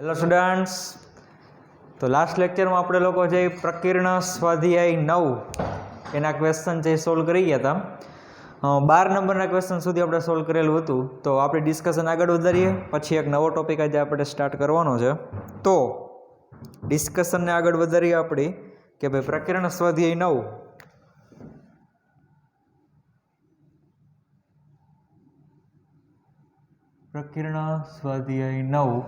Hello students, તો last લેક્ચરમાં આપણે લોકો જે પ્રકીર્ણ સ્વાધ્યાય 9 એના ક્વેશ્ચન જે સોલ્વ કરી ગયા હતા, 12 નંબરના ક્વેશ્ચન સુધી આપણે સોલ્વ કરેલું હતું. તો આપણે ડિસ્કશન આગળ વધારીએ, પછી એક નવો ટોપિક આજે આપણે સ્ટાર્ટ કરવાનો છે. તો ડિસ્કશનને આગળ વધારીએ આપણે કે ભાઈ પ્રકીર્ણ સ્વાધ્યાય 9 પ્રકીર્ણ સ્વાધ્યાય 9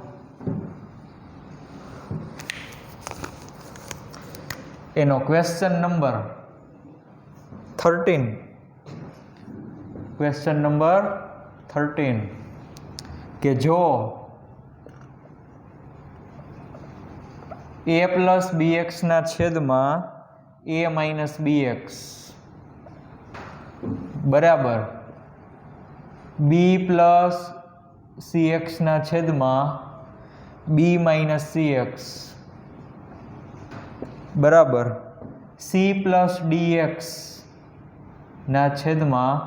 એનો ક્વેશ્ચન નંબર 13. ક્વેશ્ચન નંબર 13 કે જો a પ્લસ bx ના છેદમાં a માઇનસ bx બરાબર b પ્લસ cx ના છેદમાં b માઇનસ cx બરાબર c પ્લસ dx ના છેદમાં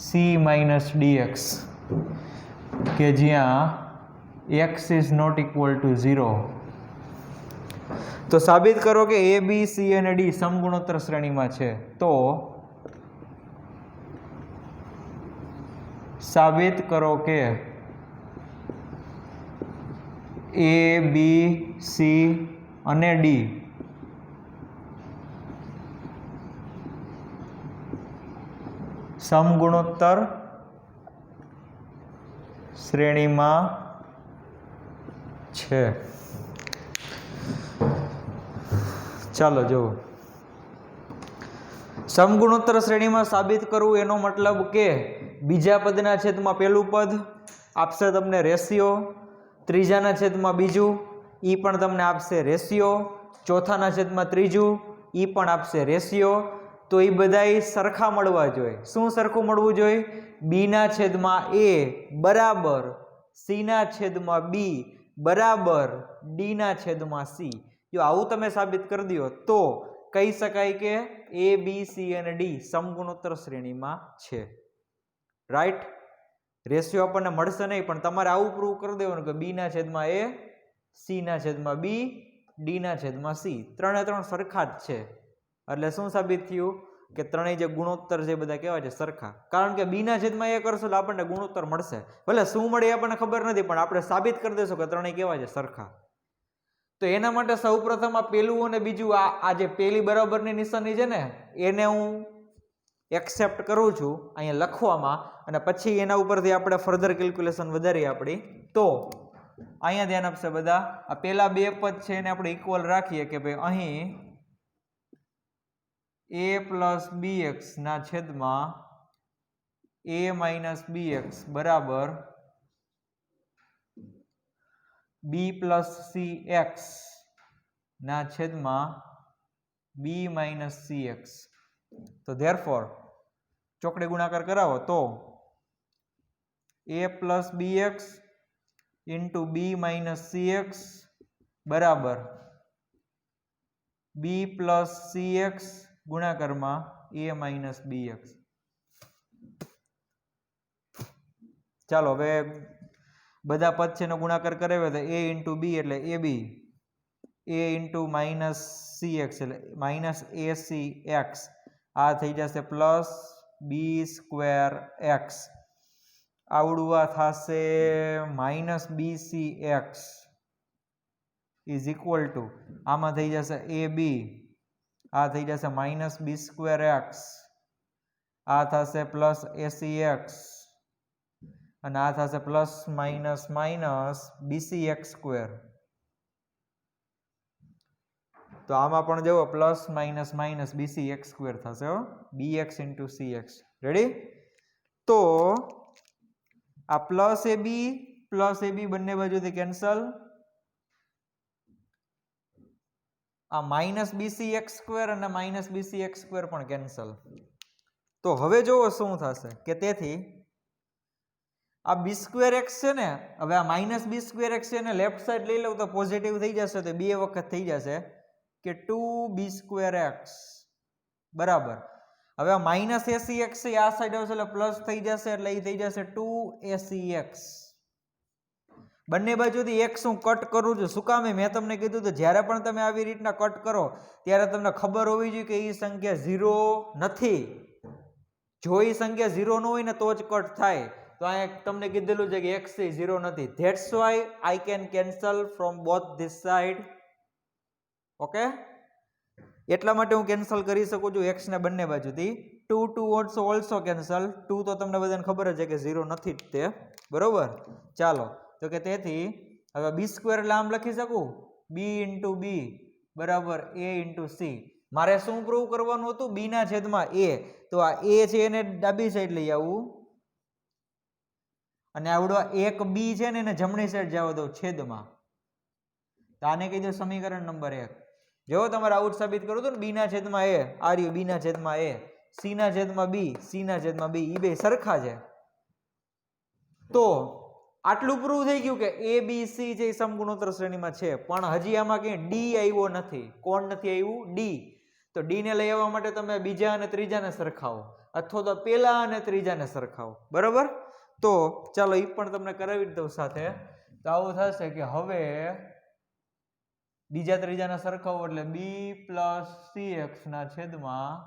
c માઇનસ dx કે જ્યાં x is not equal to 0. તો સાબિત કરો કે a b c અને d સમગુણોત્તર શ્રેણીમાં છે. તો સાબિત કરો કે a b c અને d સમગુણોત્તર શ્રેણીમાં છે. ચાલો જુઓ, સમગુણોત્તર શ્રેણીમાં સાબિત કરવું એનો મતલબ કે બીજા પદના છેદમાં પહેલું પદ આપશે તમને રેશિયો, ત્રીજાના છેદમાં બીજું એ પણ તમને આપશે રેશિયો, ચોથાના છેદમાં ત્રીજું એ પણ આપશે રેશિયો. તો એ બધાય સરખા મળવા જોઈએ. શું સરખું મળવું જોઈએ? બી ના છેદમાં એ બરાબર સી ના છેદમાં બી બરાબર ડી ના છેદમાં સી. જો આવું તમે સાબિત કરી દો તો કહી શકાય કે એ બી સી અને ડી સમગુણોત્તર શ્રેણીમાં છે. રાઈટ? રેશિયો આપણને મળશે નહીં, પણ તમારે આવું પ્રૂવ કરી દેવાનું કે બી ના છેદમાં એ, સી ના છેદમાં બી, ડી ના છેદમાં સી ત્રણે ત્રણ સરખા જ છે. એટલે શું સાબિત થયું કે ત્રણેય જે ગુણોત્તર છે બધા કેવા છે? સરખા. કારણ કે બી ના છેદમાં એ કરશું એટલે આપણને ગુણોત્તર મળશે. ભલે શું મળે એ આપણને ખબર નથી, પણ આપણે સાબિત કરી દઈશું કે ત્રણેય કેવા છે? સરખા. તો એના માટે સૌપ્રથમ આ પેલું અને બીજું આ જે પેલી બરાબરની નિશાની છે ને એને હું એક્સેપ્ટ કરું છું અહીંયા લખવામાં, અને પછી એના ઉપરથી આપણે ફર્ધર કેલ્ક્યુલેશન વધારીએ આપણી. તો અહીંયા ધ્યાન આપશે બધા, આ પેલા બે પદ છે એને આપણે ઇક્વલ રાખીએ કે ભાઈ અહીં a પ્લસ bx ના છેદમાં a માઇનસ bx બરાબર b પ્લસ cx ના છેદમાં b માઇનસ cx. તો ધેરફોર ચોકડી ગુણાકાર કરાવો તો a plus bx into b minus cx બરાબર b પ્લસ cx ગુણાકારમાં a માઇનસ bx. ચાલો હવે બધા પદ છે એનો ગુણાકાર કરાવ્યો તો a ઇન્ટુ બી એટલે એ બી, a ઇન્ટુ માઇનસ cx એટલે માઇનસ acx, આ થઈ જશે પ્લસ બી સ્ક્વેર એક્સ, આવડું આ થશે minus bcx is equal two આમાં થઈ જશે એ બી, આ થઈ જશે માઇનસ બી સ્ક્વેર એક્સ, આ થશે પ્લસ acx અને આ થશે plus minus minus bcx square. તો આમાં પણ જુઓ plus minus minus bcx square થશે, bx ઇન્ટુ cx. રેડી? તો આ પ્લસ એ બી બંને બાજુથી કેન્સલ, આ માઇનસ bcx સ્ક્વેર અને માઇનસ bcx સ્ક્વેર પણ કેન્સલ. તો હવે જુઓ શું થશે કે તેથી આ બી સ્ક્વેર એક્સ છે ને, હવે આ માઇનસ બી સ્ક્વેર એક્સ છે ને લેફ્ટ સાઈડ લઈ લઉં તો પોઝિટિવ થઈ જશે, તો બે વખત થઈ જશે કે 2b સ્ક્વેર એક્સ બરાબર. હવે આ માઇનસ એસી એક્સ આ સાઈડ આવશે એટલે પ્લસ થઈ જશે, એટલે એ થઈ જશે 2acx બંને બાજુથી x હું કટ કરું છું. શું કામ? મેં તમને કીધું તો જ્યારે પણ તમે આવી રીતના કટ કરો ત્યારે તમને ખબર હોવી જોઈએ કે એ સંખ્યા 0 નથી. જો એ સંખ્યા 0 ન હોય ને તો જ કટ થાય. તો અહીંયા તમને કીધેલું છે કે x એ 0 નથી. That's why I can cancel from both this side. Okay, એટલા માટે હું કેન્સલ કરી શકું છું x ને બંને બાજુથી. 2 ઓલ્સો કેન્સલ. 2 તો તમને બધાને ખબર જ છે કે 0 નથી જ તે. બરોબર, ચાલો. તો કે તેથી હવે b સ્ક્વેર એટલે આમ લખી શકું b ઇન્ટુ b બરાબર a ઇન્ટુ c. મારે શું પ્રૂવ કરવાનું હતું? b ના છેદમાં a. તો આ a છે એને ડાબી સાઈડ લઈ આવું અને આવડો એક b છે ને એને જમણી સાઈડ જવા દઉં છેદમાં. તો આને કહી દો સમીકરણ નંબર 1. જો તમારે આઉટ સાબિત કરવું હતું ને b ના છેદમાં a, આ રહ્યું b ના છેદમાં a, c ના છેદમાં b, c ના છેદમાં b, એ બે સરખા છે. તો આટલું પ્રૂવ થઈ ગયું કે a b c છે એ સમગુણોત્તર શ્રેણીમાં છે. પણ હજી આમાં ક્યાંય d આવ્યો નથી. કોણ નથી આવ્યું? d. તો d ને લઈ આવવા માટે તમે બીજા અને ત્રીજાને સરખાવો અથવા તો પેલા અને ત્રીજાને સરખાવો. બરોબર, તો ચાલો એ પણ તમને કરાવી દઉં સાથે. તો આવું થશે કે હવે બીજા ત્રીજાને સરખાવો એટલે b પ્લસ cx ના છેદમાં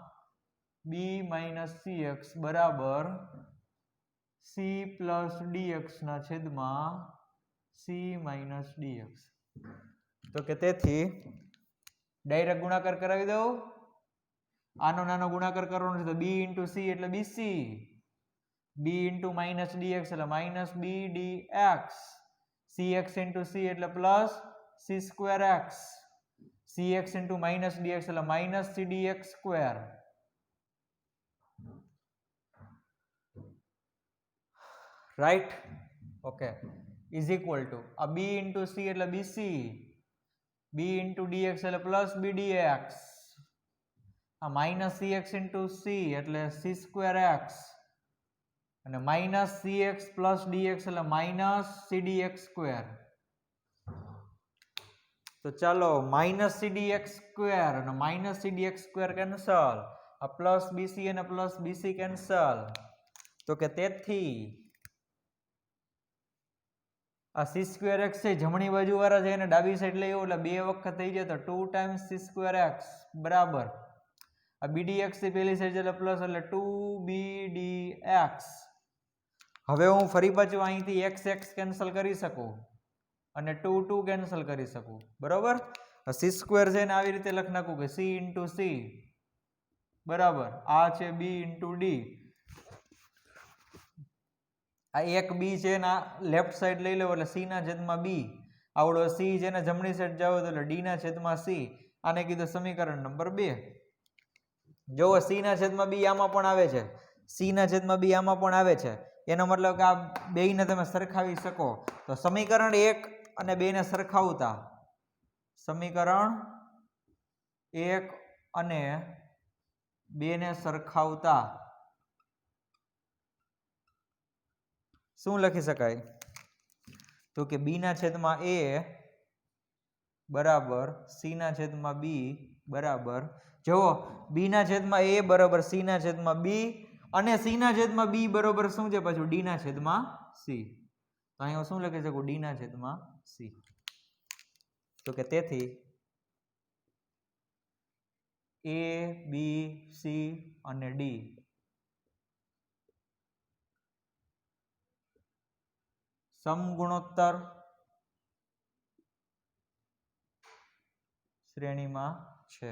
b માઇનસ cx બરાબર c પ્લસ dx ના છેદમાં c માઇનસ dx. તો કે તેથી ડાયરેક્ટ ગુણાકાર કરાવી દઉં. આનો નાનો ગુણાકાર કરવાનો છે તો b ઇન્ટુ c એટલે bc, b into minus dx એટલે minus b dx, cx into c એટલે plus c square x, cx into minus dx એટલે minus c dx square. Right, okay, is equal two આ b into c એટલે bc, b into dx એટલે plus b dx, આ minus cx into c એટલે c square x અને minus cx plus dx એટલે minus c dx square. તો ચાલો minus c dx square અને minus c dx square cancel, આ plus bc અને પ્લસ bc કેન્સલ. તો કે તેથી આ c સ્ક્વેર x છે જમણી બાજુ વાળા છે એને ડાબી સાઈડ લઈ આવો એટલે બે વખત થઈ જાય તો 2 ટાઈમ્સ c સ્ક્વેર x બરાબર આ b dx થી પેલી સાઈડ એટલે પ્લસ એટલે 2b dx. હવે હું ફરી પાછું અહીંથી x x કેન્સલ કરી શકું અને 2 2 કેન્સલ કરી શકું. બરાબર, c સ્ક્વેર છે ને આવી રીતે લખી નાખું કે c ઇન્ટુ c બરાબર આ છે b ઇન્ટુ d. આ એક b છે ને લેફ્ટ સાઈડ લઈ લો એટલે c ના છેદમાં b, આવડો c છે ને જમણી સાઈડ જાવ તો એટલે d ના છેદમાં c. આને કીધું સમીકરણ નંબર 2. જો c ના છેદમાં b આમાં પણ આવે છે, c ના છેદમાં b આમાં પણ આવે છે. એનો મતલબ કે આ બેયને તમે સરખાવી શકો. તો સમીકરણ 1 અને 2 ને સરખાવતા, સમીકરણ 1 અને 2 ને સરખાવતા શું લખી શકાય? તો કે b ના છેદમાં a બરાબર c ના છેદમાં b બરાબર, જુઓ b ના છેદમાં a બરાબર c ના છેદમાં b અને c ના છેદમાં b બરાબર શું છે પાછું d ના છેદમાં c. તો અહીંયા શું લખી શકું? d ના છેદમાં c. તો કે તેથી a b c અને d સમગુણોત્તર શ્રેણીમાં છે.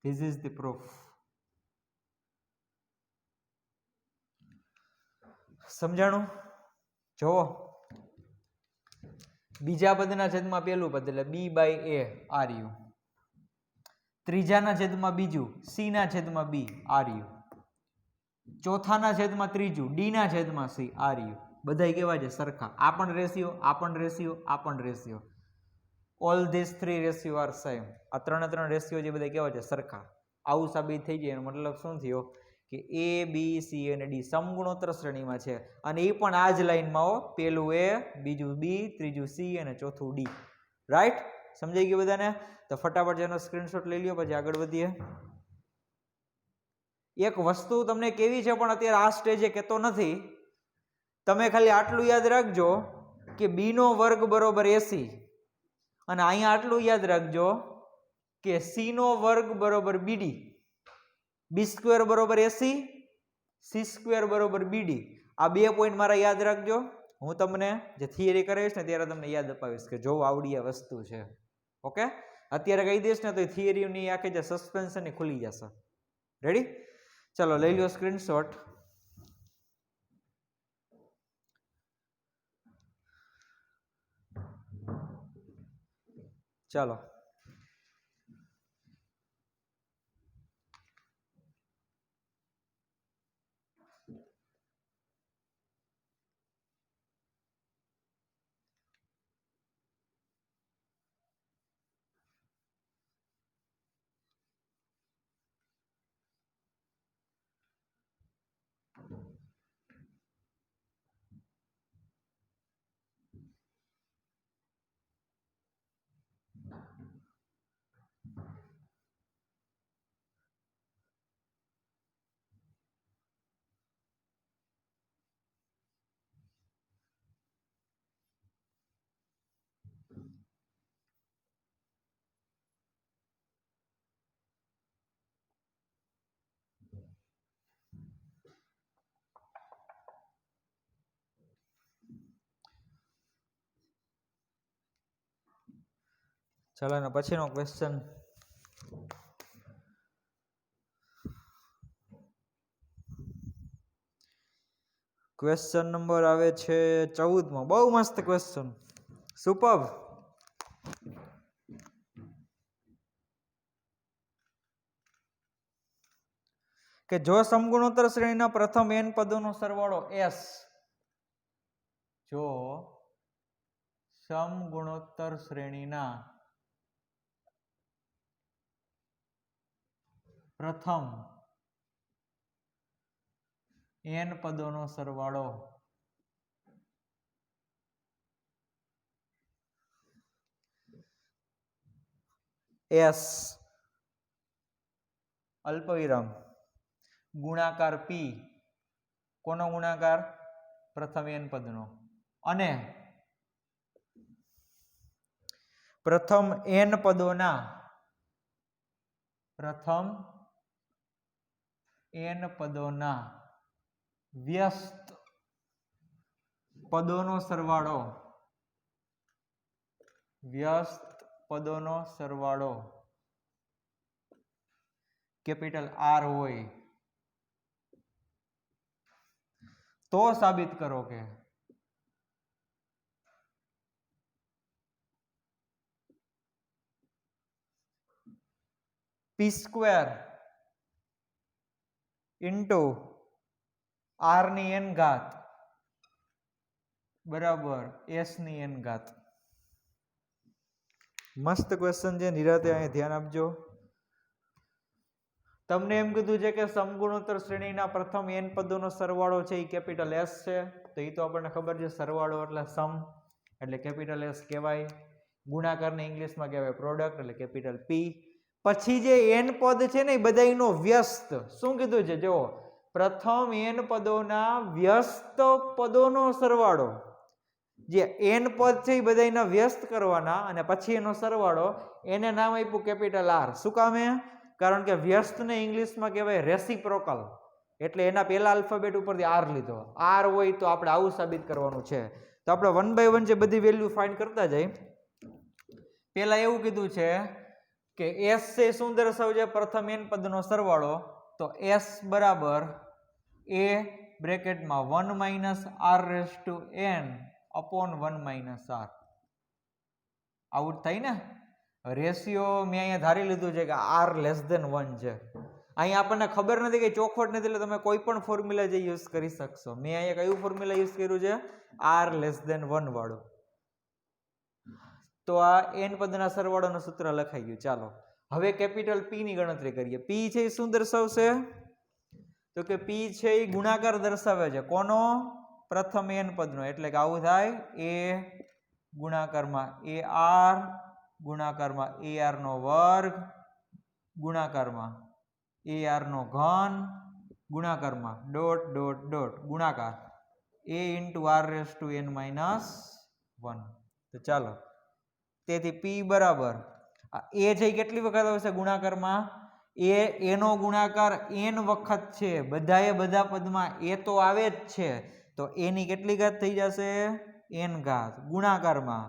This is the proof. સમજાણું? જો બીજા પદના છેદમાં પેલું પદ એટલે b બાય a આ રહ્યું, ત્રીજાના છેદમાં બીજું c ના છેદમાં b આ રહ્યું, ચોથાના છેદમાં ત્રીજું d ના છેદમાં c આ રહ્યું. બધાય કેવા છે? સરખા. આ પણ રેશિયો, આ પણ રેશિયો, આ પણ ratio. All this 3 ratio are same. આ ત્રણે રેશિયો જે બધા કેવા છે? સરખા. આવું સાબિત થઈ જાય એનો મતલબ શું થયો કે a b c અને d સમગુણોત્તર શ્રેણીમાં છે. અને એ પણ આ જ લાઈનમાં હો, પેલું a, બીજું b, ત્રીજું c અને ચોથું d. રાઈટ? સમજાઈ ગયું બધાને? તો ફટાફટ એનો સ્ક્રીનશોટ લઈ લ્યો પછી આગળ વધીએ. એક વસ્તુ તમને કેવી છે પણ અત્યારે આ સ્ટેજે કહેતો નથી. તમે ખાલી આટલું યાદ રાખજો કે બી નો વર્ગ બરોબર 80 અને અહીંયા આટલું યાદ રાખજો કે સી નો વર્ગ બરોબર બીડી, બી સ્ક્વેર બરોબર 80, સી સ્ક્વેર બરોબર બીડી. આ 2 પોઈન્ટ મારા યાદ રાખજો. હું તમને જે થિયરી કરાવીશ ને ત્યારે તમને યાદ અપાવીશ કે જો આવડી આ વસ્તુ છે. ઓકે, અત્યારે કહી દઈશ ને તો થિયરીની આખી જે સસ્પેન્શન એ ખુલી જશે. રેડી? ચલો લઈ લો સ્ક્રીનશોટ. ચાલો ને પછીનો ક્વેશ્ચન. ક્વેશ્ચન નંબર આવે છે 14મો. બહુ મસ્ત ક્વેશ્ચન, સુપર. કે જો સમગુણોત્તર શ્રેણીના પ્રથમ n પદોનો સરવાળો s, જો સમગુણોત્તર શ્રેણીના પ્રથમ n પદોનો સરવાળો s અલ્પવિરામ ગુણાકાર p, કોનો ગુણાકાર? પ્રથમ n પદનો. અને પ્રથમ n પદોના વ્યસ્ત પદોનો સરવાળો કેપિટલ R હોય તો સાબિત કરો કે p સ્ક્વેર ઇન્ટુ r ની n ઘાત બરાબર s ની n ઘાત. મસ્ત ક્વેશ્ચન છે, નિરાતે અહીંયા ધ્યાન આપજો. તમને એમ કીધું છે કે સમગુણોત્તર શ્રેણીના પ્રથમ n પદોનો સરવાળો છે એ કેપિટલ S છે, તો એ તો આપણને ખબર છે. સરવાળો એટલે સમ, એટલે કેપિટલ S કહેવાય. ગુણાકારને ઇંગ્લિશમાં કહેવાય પ્રોડક્ટ, એટલે કેપિટલ P. પછી જે n પદ છે ને એ બધાનો વ્યસ્ત. શું કીધું છે? જો પ્રથમ n પદોના વ્યસ્ત પદોનો સરવાળો, જે n પદ છે એ બધાના વ્યસ્ત કરવાના અને પછી એનો સરવાળો, એને નામ આપ્યું કેપિટલ R. શું કામે? કારણ કે વ્યસ્તને ઇંગ્લિશમાં કહેવાય રેસિપ્રોકલ, એટલે એના પહેલા આલ્ફાબેટ ઉપરથી R લીધો. R હોય તો આપણે આવું સાબિત કરવાનું છે. તો આપણે 1 by 1 જે બધી વેલ્યુ ફાઇન્ડ કરતા જાય. પહેલા એવું કીધું છે કે S છે શું દર્શાવજે? પ્રથમ n પદનો સરવાળો. તો S બરાબર a બ્રેકેટમાં 1 minus r raise to n upon 1 minus r. આવું થાય ને? રેશિયો મેં અહીંયા ધારી લીધું છે કે r લેસ ધેન 1 છે. અહીંયા આપણને ખબર નથી કે ચોખવટ નથી, એટલે તમે કોઈ પણ ફોર્મ્યુલા જે યુઝ કરી શકશો. મેં અહીંયા કયું ફોર્મ્યુલા યુઝ કર્યું છે? r લેસ ધેન 1 વાળું. તો આ n પદના સરવાળોનું સૂત્ર લખાઈ ગયું. ચાલો હવે કેપિટલ P ની ગણતરી કરીએ. P છે એ શું દર્શાવશે? તો કે P છે એ ગુણાકાર દર્શાવે છે. કોનો? પ્રથમ n પદનો. એટલે કે આવું થાય a ગુણાકારમાં ar ગુણાકારમાં ar નો વર્ગ ગુણાકારમાં ar નો ઘન ગુણાકારમાં ડોટ ડોટ ડોટ ગુણાકાર a into r raise to n minus 1. તો ચાલો, તેથી p બરાબર એ છે કેટલી વખત આવશે ગુણાકારમાં? એનો ગુણાકાર n વખત છે. બધાએ બધા પદમાં એ તો આવે જ છે, તો એની કેટલી ઘાત થઈ જશે? n ઘાત ગુણાકારમાં.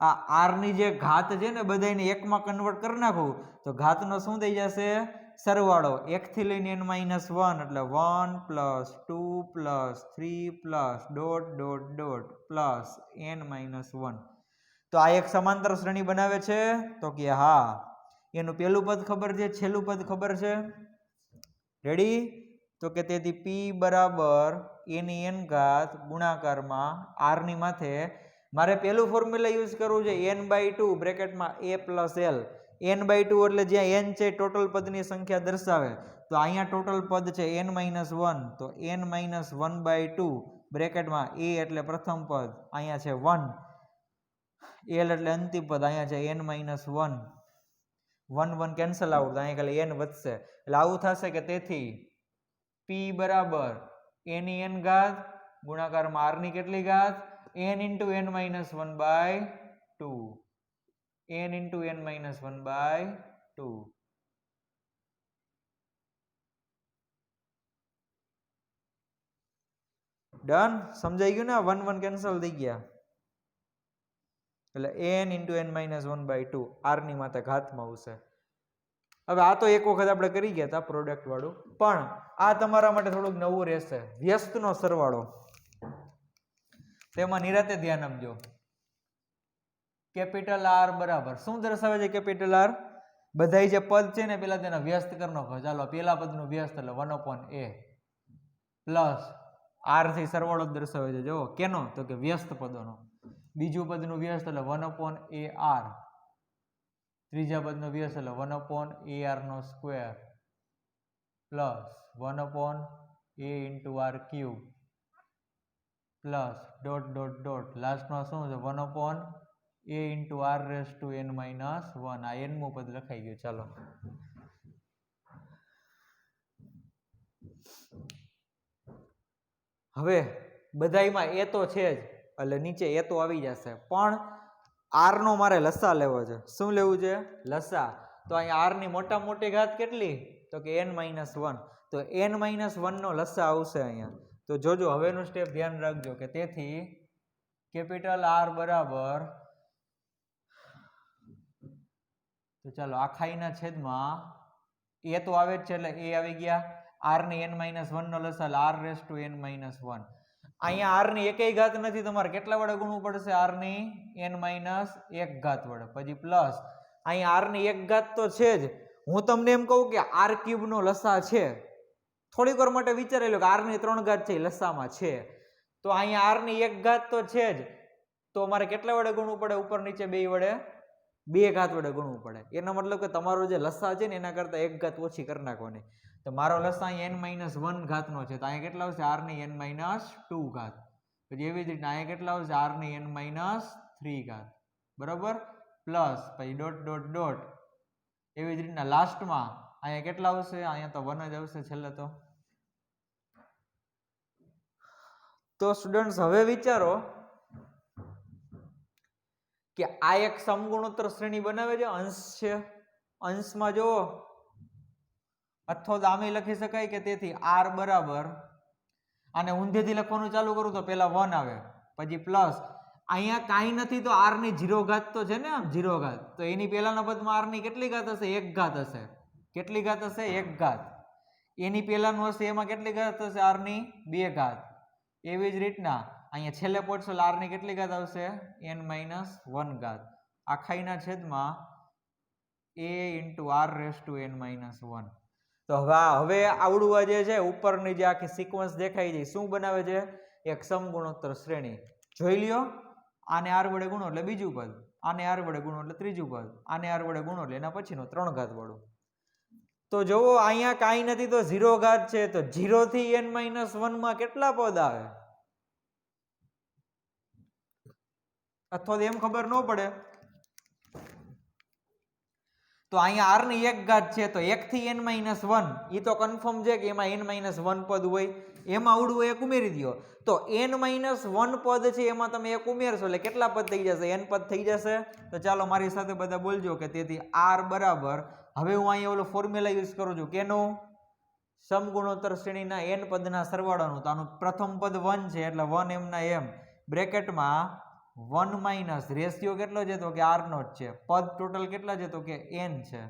આ r ની જે ઘાત છે ને બધાને એકમાં કન્વર્ટ કરી નાખું તો ઘાતનો શું થઈ જશે? સરવાળો. 1 થી લઈને n માઇનસ 1 એટલે 1 plus 2 plus 3 plus dot dot dot plus n minus 1. તો આ એક સમાંતર શ્રેણી બનાવે છે? તો કે હા. એનું પેલું પદ ખબર છે, છેલ્લું પદ ખબર છે? રેડી? તો કે તેથી p બરાબર a ની n ઘાત ગુણાકારમાં r ની માથે મારે પેલું ફોર્મ્યુલા યુઝ કરવું છે n/2 બ્રેકેટમાં a plus l. n/2 એટલે જ્યાં n છે ટોટલ પદની સંખ્યા દર્શાવે. તો અહીંયા ટોટલ પદ છે n-1, તો n-1/2 બ્રેકેટમાં a એટલે પ્રથમ પદ, અહીંયા છે 1, l એટલે અંતિમ પદ, અહીંયા છે n-1. 1 1 કેન્સલ આઉટ, તો અહીંયા ખાલી n વધશે. એટલે આવું થશે કે તેથી p બરાબર a ની n ઘાત ગુણાકારમાં r ની કેટલી ઘાત? n into n-1/2. n into n-1/2. Done? સમજાઈ ગયું ને? 1 1 કેન્સલ થઈ ગયા એટલે n into n-1/2 r ની માથે ઘાતમાં આવશે. હવે આ તો એક વખત આપણે કરી ગયા હતા પ્રોડક્ટ વાળું, પણ આ તમારા માટે થોડુંક નવું રહેશે. વ્યસ્તનો સરવાળો, તેમાં નિરાતે ધ્યાન આપજો. કેપિટલ R બરાબર શું દર્શાવે છે? કેપિટલ R બધાય જે પદ છે ને પેલા તેના વ્યસ્ત કરી નાખો. ચાલો, પેલા પદનું વ્યસ્ત એટલે 1/a પ્લસ r થી સરવાળો દર્શાવે છે. જો કેનો? તો કે વ્યસ્ત પદોનો. બીજું પદનું વ્યસ્ત એટલે 1/ar. ત્રીજા પદનું વ્યસ્ત એટલે 1/ar નો square plus 1/a into r cube plus dot dot dot લાસ્ટમાં શું છે? 1/a into r raised to n-1. આ n મું પદ લખાઈ ગયું. ચાલો, હવે બધાયમાં એ તો છે જ એટલે નીચે એ તો આવી જશે, પણ r નો મારે લસા લેવો છે. શું લેવું છે? લસા. તો અહીંયા r ની મોટા મોટી ઘાત કેટલી? તો કે n-1. તો n-1 નો લસા આવશે અહીંયા. તો જોજો, હવેનું સ્ટેપ ધ્યાન રાખજો કે તેથી કેપિટલ R બરાબર, તો ચાલો આખાઈના છેદમાં એ તો આવે જ છે એટલે એ આવી ગયા. r ની n-1 નો લસા એટલે r raised to n-1. અહીંયા r ની એકેય ઘાત નથી, તમારે કેટલા વડે ગુણવું પડશે? r ની n-1 ઘાત વડે. પછી પ્લસ અહીંયા r ની 1 ઘાત તો છે જ. હું તમને એમ કહું કે r ક્યુબ નો લસા છે, થોડીક વાર માટે વિચારી લો કે r ની 3 ઘાત છે લસામાં છે, તો અહીંયા r ની 1 ઘાત તો છે જ, તો અમારે કેટલા વડે ગુણવું પડે? ઉપર નીચે 2 વડે, 2 ઘાત વડે ગુણવું પડે. એનો મતલબ કે તમારો જે લસા છે ને એના કરતા 1 ઘાત ઓછી કરી નાખવાની. તો મારો લસા અહીંયા n-1 ઘાતનો છે, તો અહીંયા કેટલા આવશે? r ની n-2 ઘાત. પછી એવી જ રીતના અહીંયા કેટલા આવશે? r ની n-3 ઘાત. બરાબર? પ્લસ પછી ડોટ ડોટ ડોટ. એવી જ રીતના લાસ્ટમાં અહીંયા કેટલા આવશે? અહીંયા તો 1 જ આવશે છેલ્લે. તો સ્ટુડન્ટ્સ હવે વિચારો કે આ એક સમગુણોત્તર શ્રેણી બનાવે છે, અંશ છે. અંશમાં જો અથવા તો આમે લખી શકાય કે તેથી r બરાબર, અને ઊંધેથી લખવાનું ચાલુ કરું તો પેલા 1 આવે, પછી પ્લસ અહીંયા કાંઈ નથી તો r ની 0 ઘાત તો છે ને, આમ 0 ઘાત, તો એની પહેલાના પદમાં r ની કેટલી ઘાત હશે? 1 ઘાત હશે. કેટલી ઘાત હશે? 1 ઘાત. એની પહેલાનું હશે એમાં કેટલી ઘાત હશે? r ની 2 ઘાત. એવી જ રીતના અહીંયા છેલ્લે પહોંચશો r ની કેટલી ઘાત આવશે? n-1 ઘાત. આખાઈના છેદમાં a into r raised to n-1. તો હવે આવડું જે છે ઉપરની જે આખી સિક્વન્સ દેખાઈ છે શું બનાવે છે? એક સમગુણોત્તર શ્રેણી. જોઈ લ્યો, આને r વડે ગુણો એટલે બીજું પદ, આને r વડે ગુણો એટલે ત્રીજું પદ, આને r વડે ગુણો એટલે એના પછીનો 3 ઘાત વાળું. તો જોવો અહીંયા કાંઈ નથી તો 0 ઘાત છે, તો 0 થી n-1 માં કેટલા પદ આવે? અથવા તો એમ ખબર ન પડે તો અહીંયા આર ની એક ઘાત છે તો 1 થી n-1 એ તો કન્ફર્મ છે કે એમાં n-1 પદ હોય, એમાં આવડું એક ઉમેરી દો તો n-1 પદ છે એમાં તમે એક ઉમેરશો એટલે કેટલા પદ થઈ જશે? n પદ થઈ જશે. તો ચાલો મારી સાથે બધા બોલજો કે તેથી r બરાબર, હવે હું અહીંયા ઓલો ફોર્મ્યુલા યુઝ કરું છું કેનું? સમગુણોત્તર શ્રેણીના n પદના સરવાળાનું. તો આનું પ્રથમ પદ 1 છે એટલે 1 m ના m બ્રેકેટમાં 1 માઇનસ રેશિયો કેટલો છે તો કે r નોટ છે, પદ ટોટલ કેટલા છે તો કે n છે.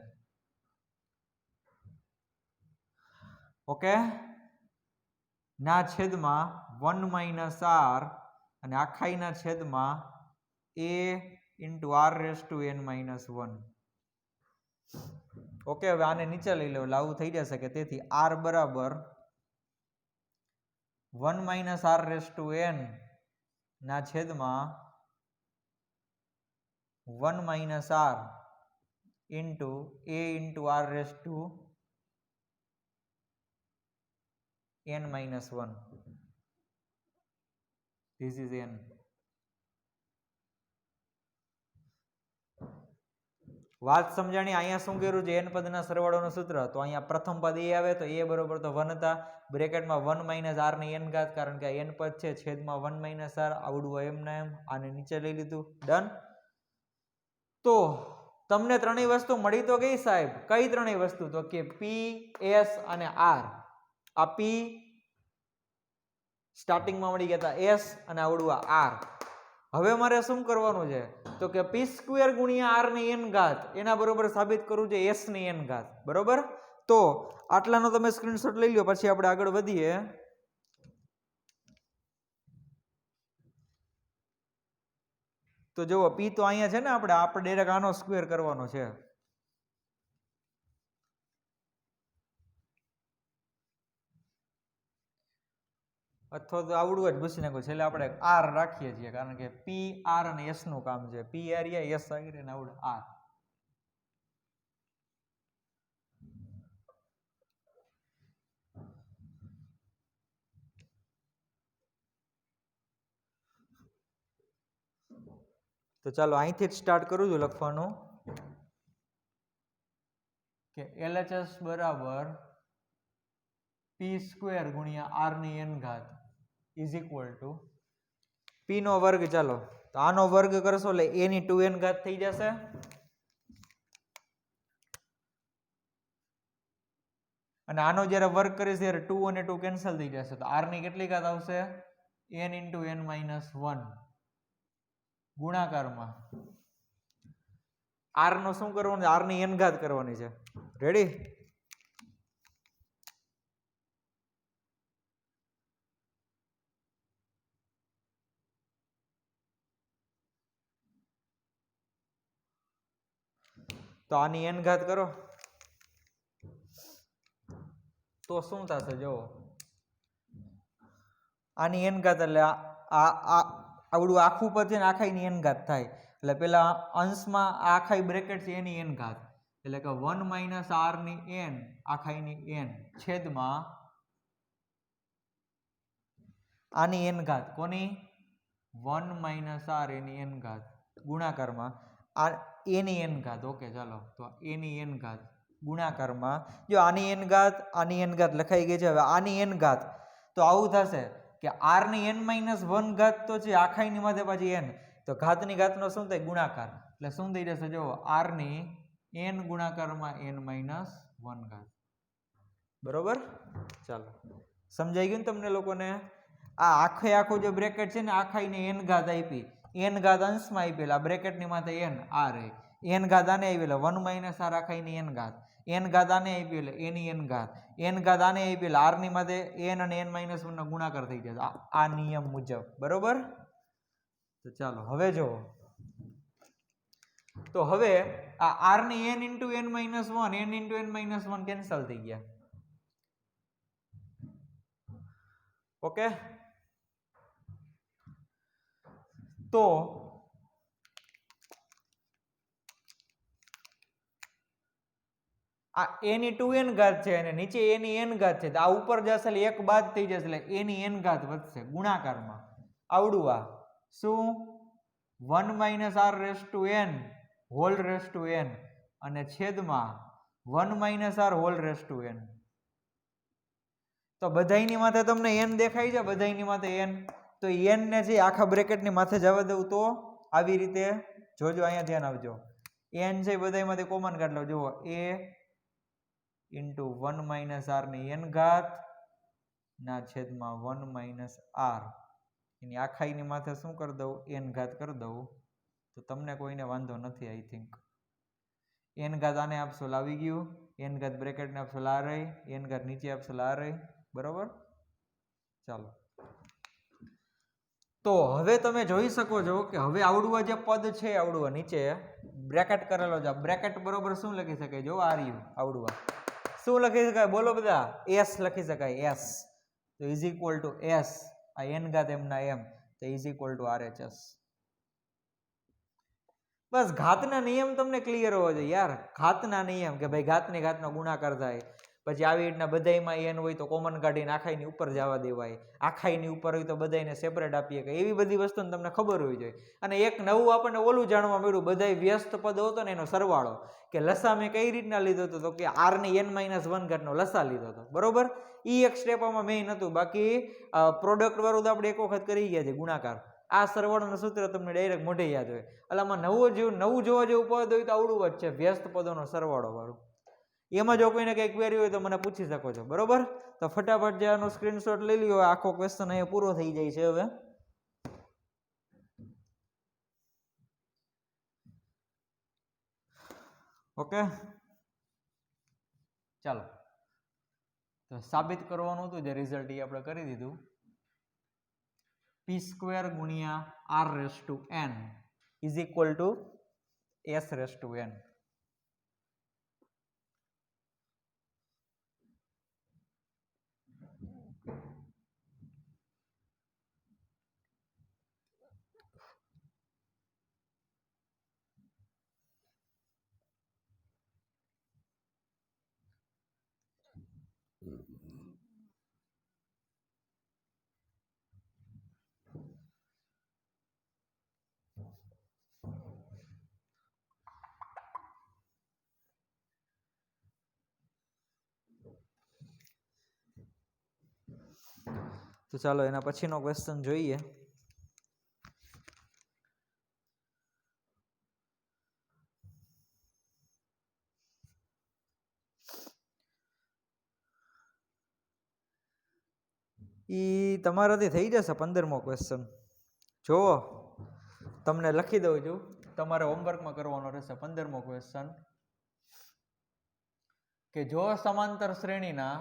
ઓકે, ના છેદમાં 1 માઇનસ r અને આખાઈના છેદમાં a into r raise two n-1. Okay, હવે આને નીચે લઈ લો એટલે આવું થઈ જશે કે તેથી r બરાબર 1 minus r raise to n ના છેદમાં 1 minus r into a into r raise two n-1. This is n. વાત સમજાણી. અહીંયા શું કર્યું છે? n પદના સરવાળોનું સૂત્ર. તો અહીંયા પ્રથમ પદ a આવે તો a બરોબર તો 1 હતા, બ્રેકેટમાં 1 માઇનસ r ની n ઘાત, કારણ કે આ n પદ છે, છેદમાં 1 માઇનસ r, આવડું એમ ના એમ, આને નીચે લઈ લીધું. ડન. તો તમને ત્રણેય વસ્તુ મળી તો ગઈ સાહેબ. કઈ ત્રણેય વસ્તુ? તો કે p, s અને r. આ p સ્ટાર્ટિંગમાં મળી ગયા હતા, s અને આવડું આ r. હવે મારે શું કરવાનું છે તો કે p² ગુણ્યા r ની n ઘાત એના બરોબર સાબિત કરવું છે s ની n ઘાત. બરોબર. તો આટલાનો તમે સ્ક્રીનશોટ લઈ લો, પછી આપણે આગળ વધીએ. તો જુઓ p તો અહીંયા છે ને, આપણે ડાયરેક્ટ આનો સ્ક્વેર કરવાનો છે. અથવા તો આવડું જ ભૂસી નાખો, છેલ્લે આપણે r રાખીએ છીએ કારણ કે p, r અને s નું કામ છે. p એરિયા, s એરિયા ને આવડે r. તો ચાલો અહીંથી જ સ્ટાર્ટ કરું છું લખવાનું કે LHS બરાબર p² ગુણ્યા r ની n ઘાત ઇઝ ઇક્વલ ટુ p નો વર્ગ. ચાલો તો આનો વર્ગ કરશો એટલે a ની 2n ઘાત થઈ જશે, અને આનો જ્યારે વર્ગ કરીશ ત્યારે 2 અને 2 કેન્સલ થઈ જશે. તો r ની કેટલી ઘાત આવશે? n ઇન્ટુ n-1 ગુણાકારમાં r નો શું કરવાનું છે? r ની n ઘાત કરવાની છે. રેડી? તો આની n ઘાત કરો તો શું થશે? જો આની n ઘાત એટલે આવડું આખું પદ છે ને, આખાઈની n ઘાત થાય. એટલે પેલા અંશમાં આખાઈ બ્રેકેટ છે એની n ઘાત, એટલે કે 1 માઇનસ r ની n આખાઈની n છેદમાં આની n ઘાત. કોની? 1 માઇનસ r એની n ઘાત ગુણાકારમાં આ a ની n ઘાત. ઓકે, ચાલો તો a ની n ઘાત ગુણાકારમાં જો આની n ઘાત, આની n ઘાત લખાઈ ગઈ છે. હવે આની n ઘાત તો આવું થશે કે r ની n-1 ઘાત તો છે, આખાઈની માથે પાછી n, તો ઘાતની ઘાતનો શું થાય? ગુણાકાર. એટલે શું થઈ જશે? જો r ની n ગુણાકારમાં n-1 ઘાત. બરોબર? ચાલો સમજાઈ ગયું ને તમને લોકોને? આ આખું જે બ્રેકેટ છે ને, આખાઈને n ઘાત આપી, n ઘાત અંશમાં આપી, એટલે બ્રેકેટની માથે n આ રહી, n ઘાત આને આપી એટલે 1 માઇનસ r આખાઈની n ઘાત, n ઘાત આને આપી એટલે a ની n ઘાત, n ઘાત આને આપી એટલે r ની માથે n અને n-1 નો ગુણાકાર થઈ જશે આ નિયમ મુજબ. બરોબર? તો ચાલો હવે જો, તો હવે આ r ની n into n-1, n into n-1 cancel થઈ ગયા. ઓકે, તો આ a ની 2n ઘાત છે અને નીચે a ની n ઘાત છે, તો આ ઉપર જશે એટલે એક બાદ થઈ જશે એટલે a ની n ઘાત વધશે ગુણાકારમાં. આવડું આ શું? 1 minus r raise to n whole raise to n અને છેદમાં 1 minus R whole raise to N. તો બધાયની માથે તમને n દેખાય છે, બધાયની માથે n. તો n ને જે આખા બ્રેકેટની માથે જવા દઉં તો આવી રીતે જોજો, અહીંયા ધ્યાન આપજો. n છે બધાયમાંથી કોમન કાઢ લો. જુઓ a ઇન્ટુ 1 માઇનસ આર ની n ઘાત ના છેદમાં 1 માઇનસ આર એની આખાઈની માથે શું કરી દઉં, n ઘાત કરી દઉં. તો તમને કોઈને વાંધો નથી આઈ થિંક. n ઘાત આને આપશો લાવી ગયું, n ઘાત બ્રેકેટને આપશો લા રહી, n ઘાત નીચે આપશો લા રહી. બરોબર. ચાલો, તો હવે તમે જોઈ શકો છો કે હવે આવડું જે પદ છે, આવડું નીચે બ્રેકેટ કરેલો છે. બ્રેકેટ બરોબર શું લખી શકાય? જો આ રહ્યું આવડું. શું લખી શકાય બોલો બધા? s લખી શકાય, s. તો ઇઝ ઇક્વલ ટુ s, આ n ઘાત m ના m, તો ઇઝ ઇક્વલ ટુ RHS. બસ ઘાતના નિયમ તમને ક્લિયર હોવો જોઈએ યાર. ઘાતના નિયમ કે ભાઈ ઘાતની ઘાતનો ગુણાકાર થાય, પછી આવી રીતના બધાયમાં n હોય તો કોમન કાઢીને આખાઈની ઉપર જવા દેવાય, આખાઈની ઉપર હોય તો બધાયને સેપરેટ આપીએ કે એવી બધી વસ્તુને તમને ખબર હોવી જોઈએ. અને એક નવું આપણને ઓલું જાણવા મળ્યું, બધાય વ્યસ્ત પદ હતો ને એનો સરવાળો, કે લસા મેં કઈ રીતના લીધો હતો, તો કે r ની n-1 ઘાતનો લસા લીધો હતો. બરોબર. ઈ એક સ્ટેપ આમાં મેઇન હતું. બાકી પ્રોડક્ટ વાળું તો આપણે એક વખત કરી ગયા છે ગુણાકાર. આ સરવાળાનું સૂત્ર તમને ડાયરેક્ટ મોઢે યાદ હોય. એટલે આમાં નવું જોવા જેવું પદ હોય તો આવડું જ છે, વ્યસ્ત પદોનો સરવાળો વાળું. એમાં જો કોઈને કઈ ક્વેરી હોય તો મને પૂછી શકો છો. બરોબર. તો ફટાફટ જે આનો સ્ક્રીનશોટ લઈ લ્યો. આખો ક્વેશ્ચન અહીંયા પૂરો થઈ જાય છે હવે. ઓકે, ચાલો. તો સાબિત કરવાનું હતું જે રિઝલ્ટ એ આપણે કરી દીધું. p² ગુણ્યા r raise to n is equal two s race to n. તો ચાલો એના પછીનો ક્વેશ્ચન જોઈએ. ઈ તમારાથી થઈ જશે 15મો ક્વેશ્ચન. જો તમને લખી દઉં છું, તમારે હોમવર્કમાં કરવાનો રહેશે. 15મો ક્વેશ્ચન કે જો સમાંતર શ્રેણીના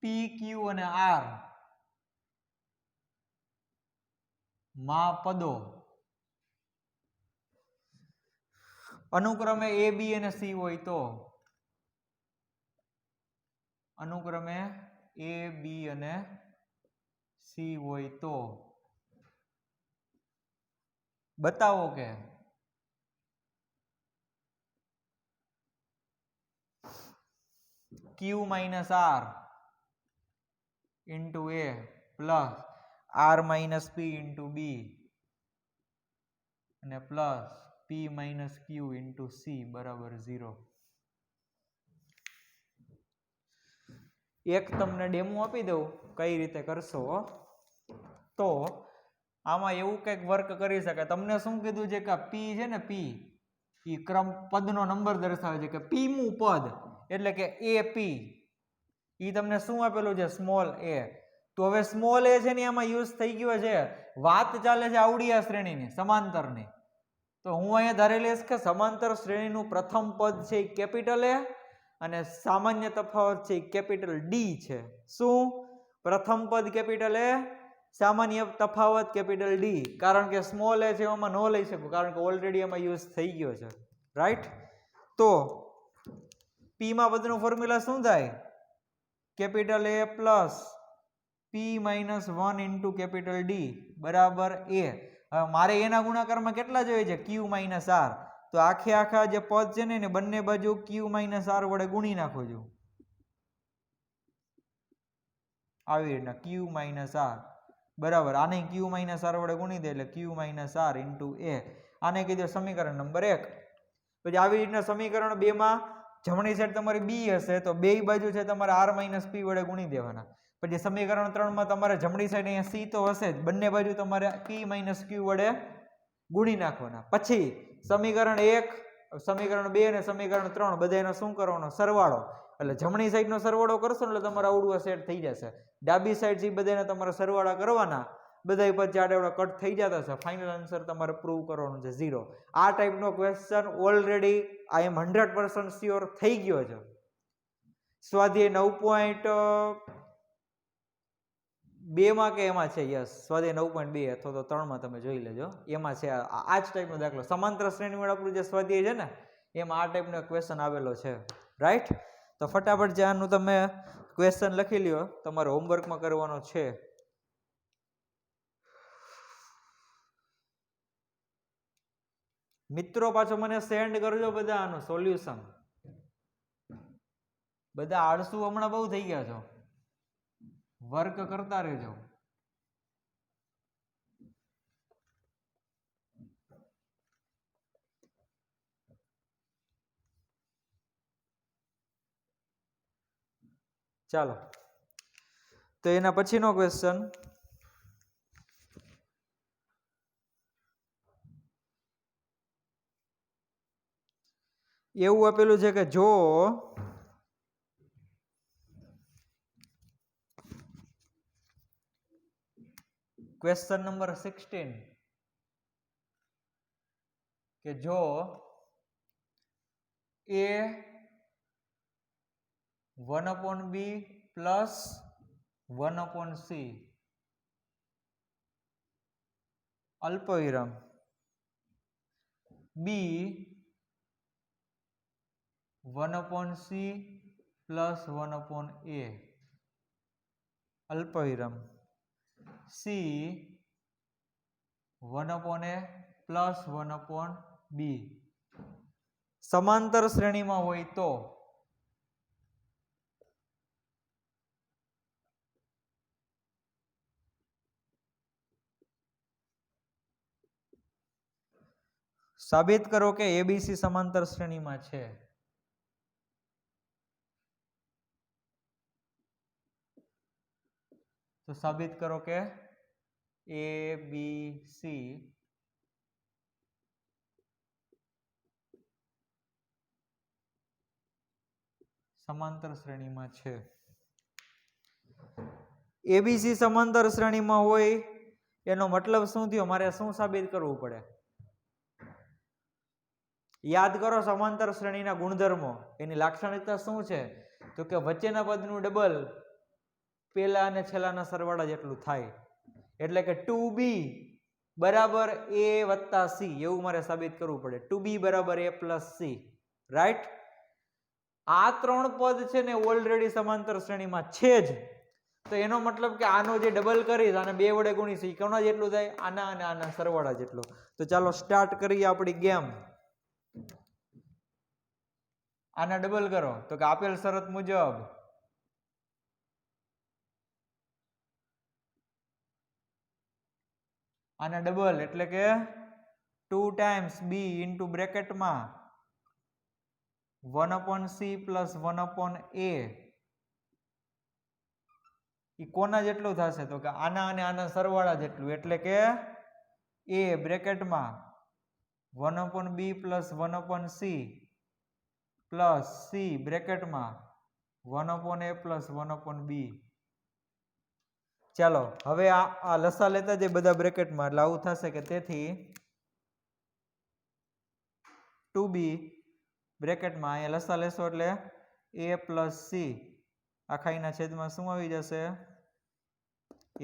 P, Q અને R માં પદો અનુક્રમે A, B અને C હોય તો, અનુક્રમે A, B અને C હોય તો બતાવો કે Q minus R into A plus R minus P into B અને plus P minus Q into C બરાબર 0. એક તમને ડેમો આપી દઉં કઈ રીતે કરશો. તો આમાં એવું કંઈક વર્ક કરી શકાય. તમને શું કીધું છે કે P છે ને, P એ ક્રમ પદનો નંબર દર્શાવે છે કે P મું પદ એટલે કે AP. ઈ તમને શું આપેલું છે? Small a. તો હવે સ્મોલ a છે ને આમાં યુઝ થઈ ગયો છે. વાત ચાલે છે આવડી આ શ્રેણીની સમાંતરની. તો હું અહીંયા ધારી લઈશ કે સમાંતર શ્રેણીનું પ્રથમ પદ છે એ કેપિટલ A અને સામાન્ય તફાવત છે એ કેપિટલ D છે. શું? પ્રથમ પદ કેપિટલ A, સામાન્ય તફાવત કેપિટલ D. કારણ કે સ્મોલ a છે એમાં ન લઈ શકું કારણ કે ઓલરેડી એમાં યુઝ થઈ ગયો છે. રાઈટ. તો P માં પદનું ફોર્મ્યુલા શું થાય? Capital A plus P minus 1 into capital D બરાબર A. હવે મારે એના ગુણાકારમાં કેટલા જોઈએ છે? Q minus R. તો આખા જે પદ છે ને એને બંને બાજુ Q માઇનસ R વડે ગુણી નાખો છું. આવી રીતના Q માઇનસ R બરાબર. આને ક્યુ માઇનસ આર વડે ગુણી દે એટલે ક્યુ માઇનસ આર ઇન્ટુ એ. આને કીધું સમીકરણ નંબર 1. પછી આવી રીતના સમીકરણ 2 માં જમણી સાઈડ તમારી બી હશે તો બે બાજુ છે તમારે આર માઇનસ પી વડે ગુણી દેવાના. પછી સમીકરણ 3 માં તમારે જમણી સાઈડ અહીંયા સી તો હશે જ, બંને બાજુ તમારે પી માઇનસ ક્યુ વડે ગુણી નાખવાના. પછી સમીકરણ 1, સમીકરણ 2 અને સમીકરણ 3 બધાનો શું કરવાનો? સરવાળો. એટલે જમણી સાઈડનો સરવાળો કરશો એટલે તમારે આવડું સેટ થઈ જશે. ડાબી સાઈડ થી બધાને તમારે સરવાળા કરવાના, બધા પછી આડેવડા કટ થઈ જતા છે. ફાઇનલ આન્સર તમારે પ્રૂવ કરવાનું છે 0. આ ટાઈપનો ક્વેશ્ચન ઓલરેડી આઈ એમ 100% શ્યોર થઈ ગયો છે. સ્વાધ્યાય 9.2 માં કે એમાં છે? યસ, સ્વાધ્યાય 9.2 અથવા તો 3 માં તમે જોઈ લેજો, એમાં છે આ જ ટાઈપનો દાખલો. સમાંતર શ્રેણી વાળા આપણું જે સ્વાધ્યાય છે ને એમાં આ ટાઈપનો ક્વેશ્ચન આવેલો છે. રાઈટ? તો ફટાફટ જે આનું તમે ક્વેશ્ચન લખી લ્યો, તમારે હોમવર્કમાં કરવાનો છે. મિત્રો પાછો મને સેન્ડ કરજો બધા આનું સોલ્યુશન. બધા આળસુ હમણાં બહુ થઈ ગયા છો, વર્ક કરતા રહેજો. ચાલો, તો એના પછીનો ક્વેશ્ચન એવું આપેલું છે કે જો ક્વેશ્ચન નંબર 16 કે જો a 1/b પ્લસ 1/c અલ્પવિરામ b 1/c પ્લસ 1/a અલ્પવિરામ c 1/a પ્લસ 1/b સમાંતર શ્રેણીમાં હોય તો સાબિત કરો કે એબીસી સમાંતર શ્રેણીમાં છે. તો સાબિત કરો કે એબીસી સમાંતર શ્રેણીમાં છે. એબીસી સમાંતર શ્રેણીમાં હોય એનો મતલબ શું થયો? મારે શું સાબિત કરવું પડે? યાદ કરો સમાંતર શ્રેણીના ગુણધર્મો. એની લાક્ષણિકતા શું છે? તો કે વચ્ચેના પદનું ડબલ પેલા અને છેલ્લાના સરવાળા જેટલું થાય. એટલે કે 2b બરાબર a વત્તા c એવું મારે સાબિત કરવું પડે. 2b બરાબર a પ્લસ c. રાઈટ? આ ત્રણ પદ છે ને ઓલરેડી સમાંતર શ્રેણીમાં છે જ. તો એનો મતલબ કે આનો જે ડબલ કરીશ, આને 2 વડે ગુણીશ, એ કોના જેટલું થાય? આના અને આના સરવાળા જેટલું. તો ચાલો સ્ટાર્ટ કરીએ આપણી ગેમ. આના ડબલ કરો તો કે આપેલ શરત મુજબ આના ડબલ એટલે કે 2 ટાઈમ્સ b ઇન્ટુ બ્રેકેટમાં 1/c પ્લસ 1/a એ કોના જેટલું થશે? તો કે આના અને આના સરવાળા જેટલું. એટલે કે a બ્રેકેટમાં 1/b plus 1/c plus c બ્રેકેટમાં 1/a plus 1/b. ચાલો હવે આ લસા લેતા જાય બધા બ્રેકેટમાં, એટલે આવું થશે કે તેથી 2b બ્રેકેટમાં અહીંયા લસા લેશો એટલે a પ્લસ c આખાઈના છેદમાં શું આવી જશે?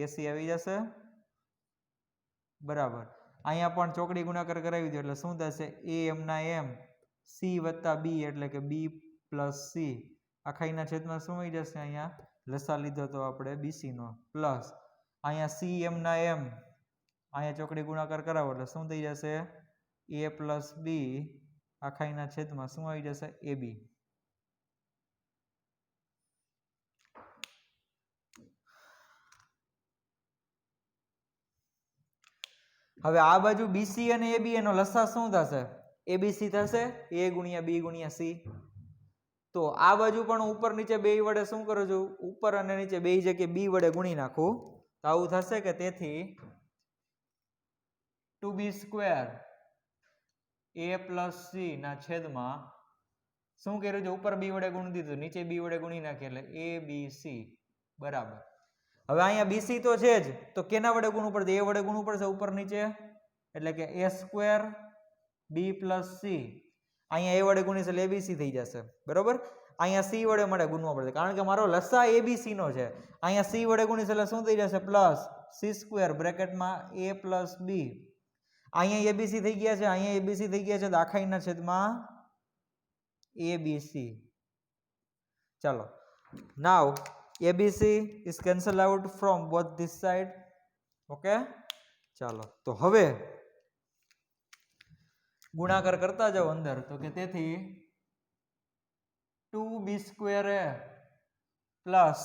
ac આવી જશે. બરાબર. અહીંયા પણ ચોકડી ગુણાકાર કરાવી દો એટલે શું થશે? a એમના એમ c વત્તા b એટલે કે b પ્લસ c આખાઈના છેદમાં શું આવી જશે? અહીંયા લસા લીધો તો આપણે bc નો પ્લસ અહીંયા c એમના એમ અહીંયા ચોકડી ગુણાકાર કરાવો એટલે શું થઈ જશે? a પ્લસ b આખાઈના છેદમાં શું આવી જશે? ab. હવે આ બાજુ બીસી અને એબી એનો લસા શું થશે? એબીસી થશે, એ ગુણ્યા બી ગુણ્યા સી. તો આ બાજુ પણ ઉપર નીચે બે વડે શું કરું છું? ઉપર અને નીચે બે જગ્યાએ બી વડે ગુણી નાખું. તો આવું થશે કે તેથી 2b² a પ્લસ સી ના છેદમાં શું કર્યું છે? ઉપર બી વડે ગુણી દીધું, નીચે બી વડે ગુણી નાખીએ એટલે એ બી સી બરાબર. હવે અહીંયા બીસી તો છે જ, તો કેના વડે ગુણવું પડશે? એ વડે ગુણવું પડશે ઉપર નીચે, એટલે કે a² બી પ્લસ સી. અહીંયા એ વડે ગુણીશ એટલે એબીસી થઈ જશે બરોબર. અહીંયા સી વડે મારે ગુણવા પડશે કારણ કે મારો લસા એબીસી નો છે. અહીંયા સી વડે ગુણીશ એટલે શું થઈ જશે? પ્લસ c² બ્રેકેટમાં a પ્લસ બી. અહીંયા એબીસી થઈ ગયા છે, અહીંયા એબીસી થઈ ગયા છે, તો આખાઈના છેદમાં એબીસી. ચાલો, now ABC is cancel out from both this side. Okay, ચાલો તો હવે ગુણાકાર કરતા જાઓ અંદર. તો કે તેથી 2b² a plus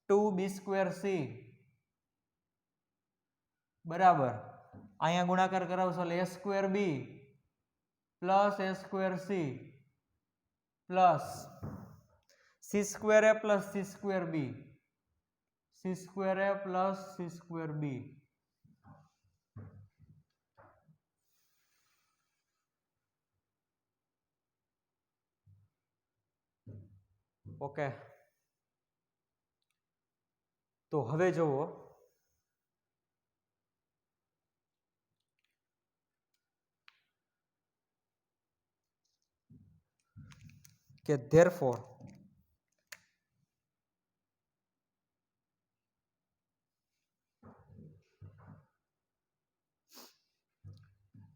2b² c બરાબર. અહીંયા ગુણાકાર કરાવશો એટલે a² b plus a² c plus c² a plus c² b, c² a plus c² b. Okay, તો હવે જુઓ કે therefore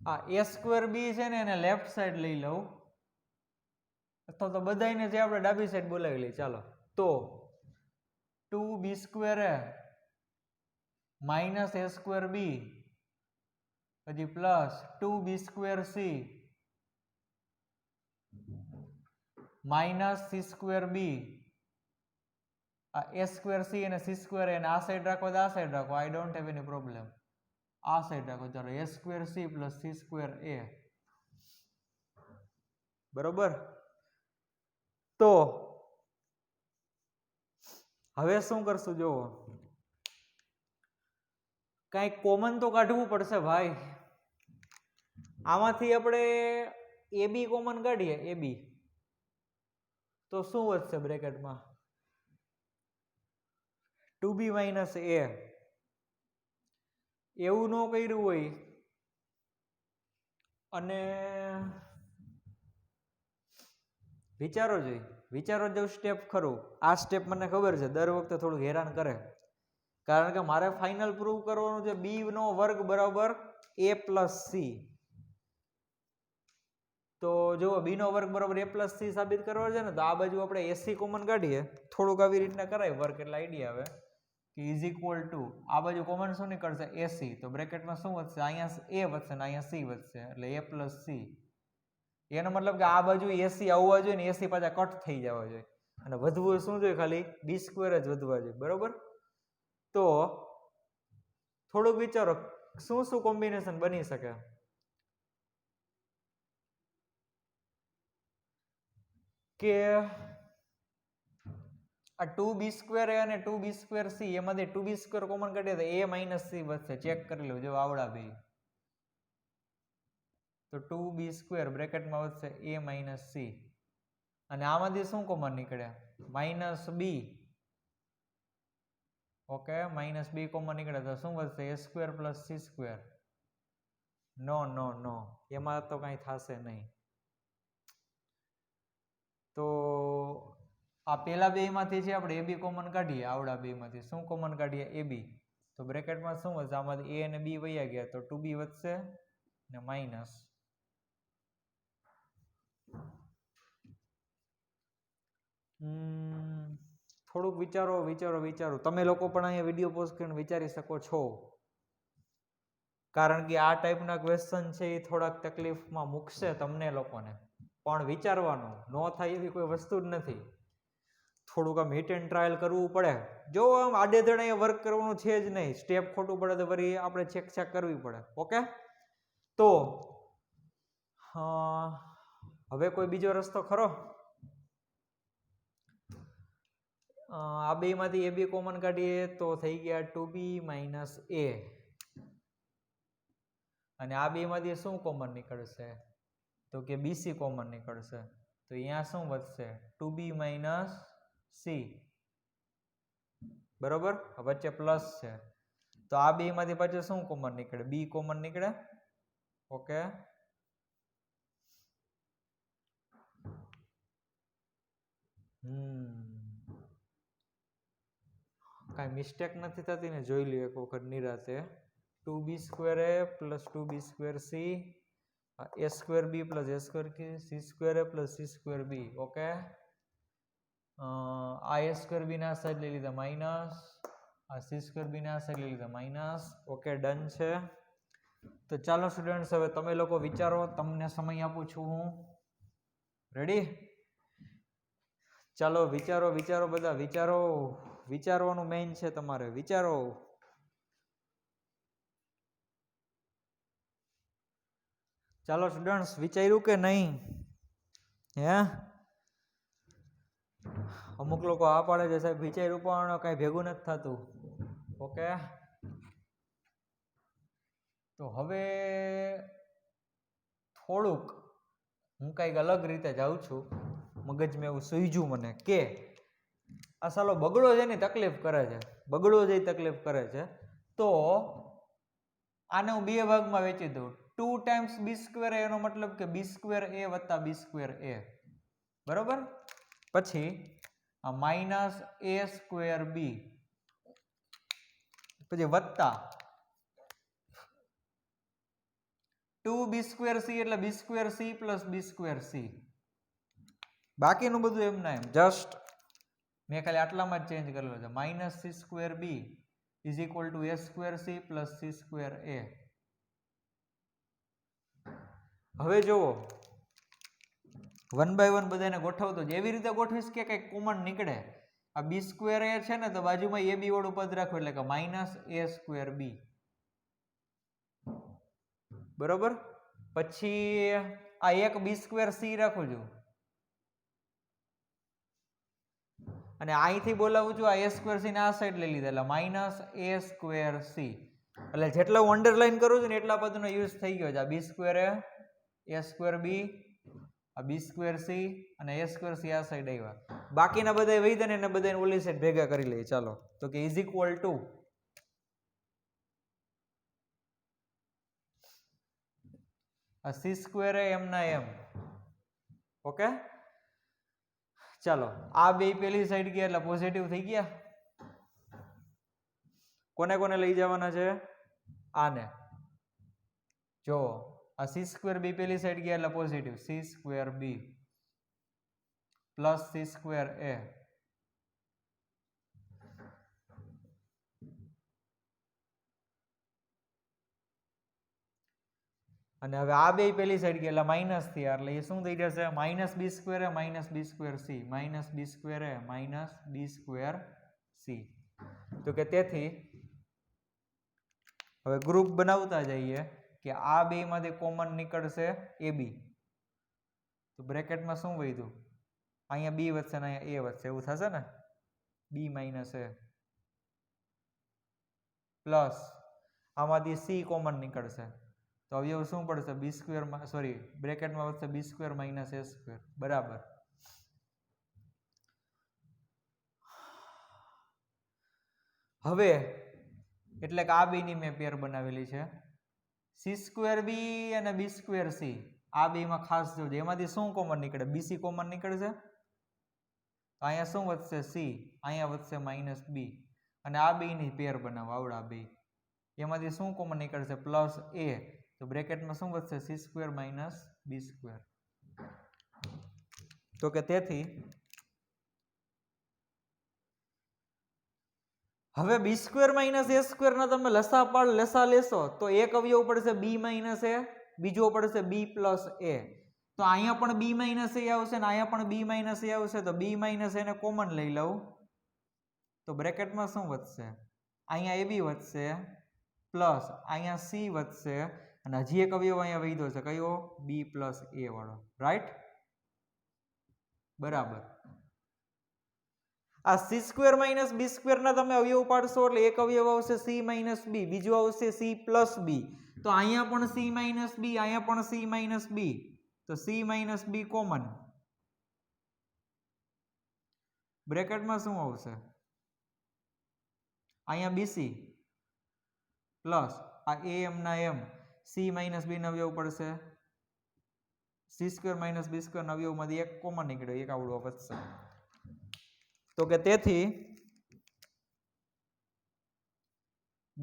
આ a² b છે ને એને લેફ્ટ સાઈડ લઈ લઉં, અથવા તો બધાને જે આપણે ડાબી સાઈડ બોલાવી લઈએ. ચાલો, તો 2b² a minus a² b પછી plus 2b² c minus c² b. આ a² c અને c² a આ સાઈડ રાખો તો આ સાઈડ રાખો, I don't have any problem. આ સાઈડ રાખો. ચાલો, a² c plus c² a બરોબર. તો હવે શું કરશું? જો કઈક કોમન તો કાઢવું પડશે ભાઈ. આમાંથી આપણે AB કોમન કાઢીએ, AB તો શું વધશે બ્રેકેટમાં? 2b minus a. એવું ન કર્યું હોય અને વિચારો જેવું સ્ટેપ ખરું. આ સ્ટેપ મને ખબર છે દર વખતે થોડું હેરાન કરે, કારણ કે મારે ફાઇનલ પ્રૂવ કરવાનું છે b નો વર્ગ બરાબર a પ્લસ સી. તો જો b નો વર્ગ બરાબર a પ્લસ સી સાબિત કરવો છે ને, તો આ બાજુ આપણે ac કોમન કાઢીએ. થોડુંક આવી રીતના કરાય વર્ક એટલે આઈડિયા આવે કે ઇઝ ઇક્વલ ટુ આ બાજુ કોમન શું નીકળશે? ac. તો બ્રેકેટમાં શું વધશે? અહીંયા a વધશે ને અહીંયા c વધશે એટલે a પ્લસ સી. એનો મતલબ કે આ બાજુ ac આવવા જોઈએ ને ac પાછા કટ થઈ જવા જોઈએ, અને વધવું શું જોઈએ? ખાલી b² જ વધવા જોઈએ બરોબર. તો થોડુંક વિચારો શું શું કોમ્બિનેશન બની શકે. કે આ 2b² a અને 2b² c એમાંથી 2b² કોમન કાઢીએ તો a માઇનસ c વધશે. ચેક કરી લો, જો આવડા બે. તો 2b² બ્રેકેટમાં વધશે a માઇનસ c, અને આમાંથી શું કોમન નીકળે? Minus b. Okay, minus b common નીકળે તો શું વધશે? a² plus c². નો નો નો, એમાં તો કઈ થશે નહીં. તો આ પેલા બે માંથી છે આપણે ab કોમન કાઢીએ. આવડા બે માંથી શું કોમન કાઢીએ? ab. તો બ્રેકેટમાં શું વધશે? આમાંથી a અને b વયા ગયા તો 2b વધશે ને માઇનસ. થોડુંક વિચારો. તમે લોકો પણ અહીંયા વિડીયો પોઝ કરીને વિચારી શકો છો, કારણ કે આ ટાઈપના ક્વેશ્ચન છે એ થોડાક તકલીફમાં મૂકશે તમને લોકોને, પણ વિચારવાનું ન થાય એવી કોઈ વસ્તુ જ નથી. થોડુંક આમ હિટ એન્ડ ટ્રાયલ કરવું પડે. જો આમ આડેધડે વર્ક કરવાનું છે જ નહીં, સ્ટેપ ખોટું પડે તો ફરી આપણે ચેક કરવી પડે. ઓકે, તો હવે કોઈ બીજો રસ્તો ખરો? આ બે માંથી એ બી કોમન કાઢીએ તો થઈ ગયા 2b - a, અને આ બે માંથી શું કોમન નીકળશે? તો કે bc કોમન નીકળશે. તો અહીંયા શું વધશે? 2b - c, બરોબર. વચ્ચે પ્લસ છે તો આ બે માંથી પાછું શું કોમન નીકળે? b કોમન નીકળે. ઓકે, કાંઈ મિસ્ટેક નથી થતી ને? જોઈ લ્યો એક વખત નિરાતે. 2b² a + 2b² c, a² b + a² c² a + c² b. Okay, આ a² b ના સાઈડ લઈ લીધા માઇનસ, આ c² b ના સાઈડ લઈ લીધા માઇનસ. ઓકે, ડન છે. તો ચાલો સ્ટુડન્ટ્સ, હવે તમે લોકો વિચારો, તમને સમય આપું છું હું. રેડી? ચાલો વિચારો વિચારો, બધા વિચારો. વિચારવાનું મેઇન છે તમારે. વિચારો. ચાલો સ્ટુડન્ટ્સ, વિચાર્યું કે નહીં? હે, અમુક લોકો આ પાડે છે સાહેબ વિચાર્યું પણ કઈ ભેગું નથી થતું. ઓકે, તો હવે થોડુંક હું કઈક અલગ રીતે જાઉં છું. મગજમાં એવું સૂઝ્યું મને કે આ સાલો બગડો છે ને તકલીફ કરે છે, બગડો જે તકલીફ કરે છે. તો આને હું બે ભાગમાં વેચી દઉં. 2 ટાઈમ્સ b² a, એનો મતલબ કે b² a + b² a, બરોબર. પછી આ -a² b, પછી વત્તા 2b² c એટલે b² c + b² c. બાકીનું બધું એમ ના એમ, જસ્ટ મેં ખાલી આટલામાં જ ચેન્જ કરેલો છે. -c² b = a² c + c² a. હવે જુઓ, 1 by 1 બધાને ગોઠવતો એવી રીતે ગોઠવીશ કે કંઈક કોમન નીકળે. આ b² a છે ને, તો બાજુમાં ab વાળું પદ રાખો એટલે કે -a² b, બરોબર. પછી આ એક b² c રાખું છું, અને અહીંથી બોલાવું છું આ a² c ને આ સાઈડ લઈ લીધા એટલે -a² c. એટલે જેટલા હું અંડરલાઈન કરું છું ને એટલા પદનો યુઝ થઈ ગયો છે. આ b² a, a² b, આ b² c અને a² c આ સાઈડ આવ્યા. બાકીના બધા વૈધા ને એને બધાને ઓલી સાઈડ ભેગા કરી લઈએ. ચાલો, તો કે = આ c² a એમ ના એમ. ઓકે, ચાલો આ બે પેલી સાઈડ ગયા એટલે પોઝિટિવ થઈ ગયા. કોને કોને લઈ જવાના છે? આને. જો આ c² b પેલી સાઈડ ગયા એટલે positive, c² b + c² a. અને હવે આ બે પેલી સાઈડ ગયા એટલે માઇનસ થયા એટલે એ શું થઈ જશે? -b² a - b² c, -b² a - b² c. તો કે તેથી હવે ગ્રુપ બનાવતા જઈએ કે આ બે માંથી કોમન નીકળશે ab. તો બ્રેકેટમાં શું વધ્યું? અહીંયા b વધશે ને અહીંયા a વધશે, એવું થશે ને? b - a પ્લસ આમાંથી c કોમન નીકળશે તો અવયવ શું પડશે? b² સોરી બ્રેકેટમાં વધશે b² - a², બરાબર. હવે એટલે કે આ બેની મેં પેર બનાવેલી છે, c² b અને b² c. આ બેમાં ખાસ જોજો, એમાંથી શું કોમન નીકળે? bc કોમન નીકળશે. અહીંયા શું વધશે? c, અહીંયા વધશે -b, અને આ બેની પેર બનાવો આવડા બે. એમાંથી શું કોમન નીકળશે? +a. તો બ્રેકેટમાં શું વધશે? c² - b². તો કે તેથી હવે b² - a² ના તમે લસા લેશો તો એક અવયવ પડશે b - a, બીજો પડશે b + a. તો અહીંયા પણ બી માઇનસ એ આવશે ને અહીંયા પણ બી માઇનસ એ આવશે, તો બી માઇનસ એને કોમન લઈ લઉં તો બ્રેકેટમાં શું વધશે? અહીંયા એ બી વધશે પ્લસ અહીંયા સી વધશે અને હજી એક અવયવ અહીંયા વધ્યો છે કયો? બી પ્લસ એ વાળો, રાઈટ? બરાબર. આ સી સ્ક્વેર માઇનસ બી સ્ક્વેર ના તમે અવયવ પાડશો એટલે એક અવયવ આવશે સી માઇનસ બી, બીજું આવશે સી પ્લસ બી, તો અહીંયા પણ સી માઇનસ બી, અહીંયા પણ સી માઇનસ બી, તો સી માઇનસ બી કોમન. બ્રેકેટમાં શું આવશે? અહીંયા બીસી પ્લસ આ એ એમ ના એમ, સી માઇનસ બી અવયવ પડશે, સી સ્ક્વેર માઇનસ બી સ્ક્વેર અવયવમાંથી એક કોમન નીકળ્યો, એક આવડો વધશે. તો કે તેથી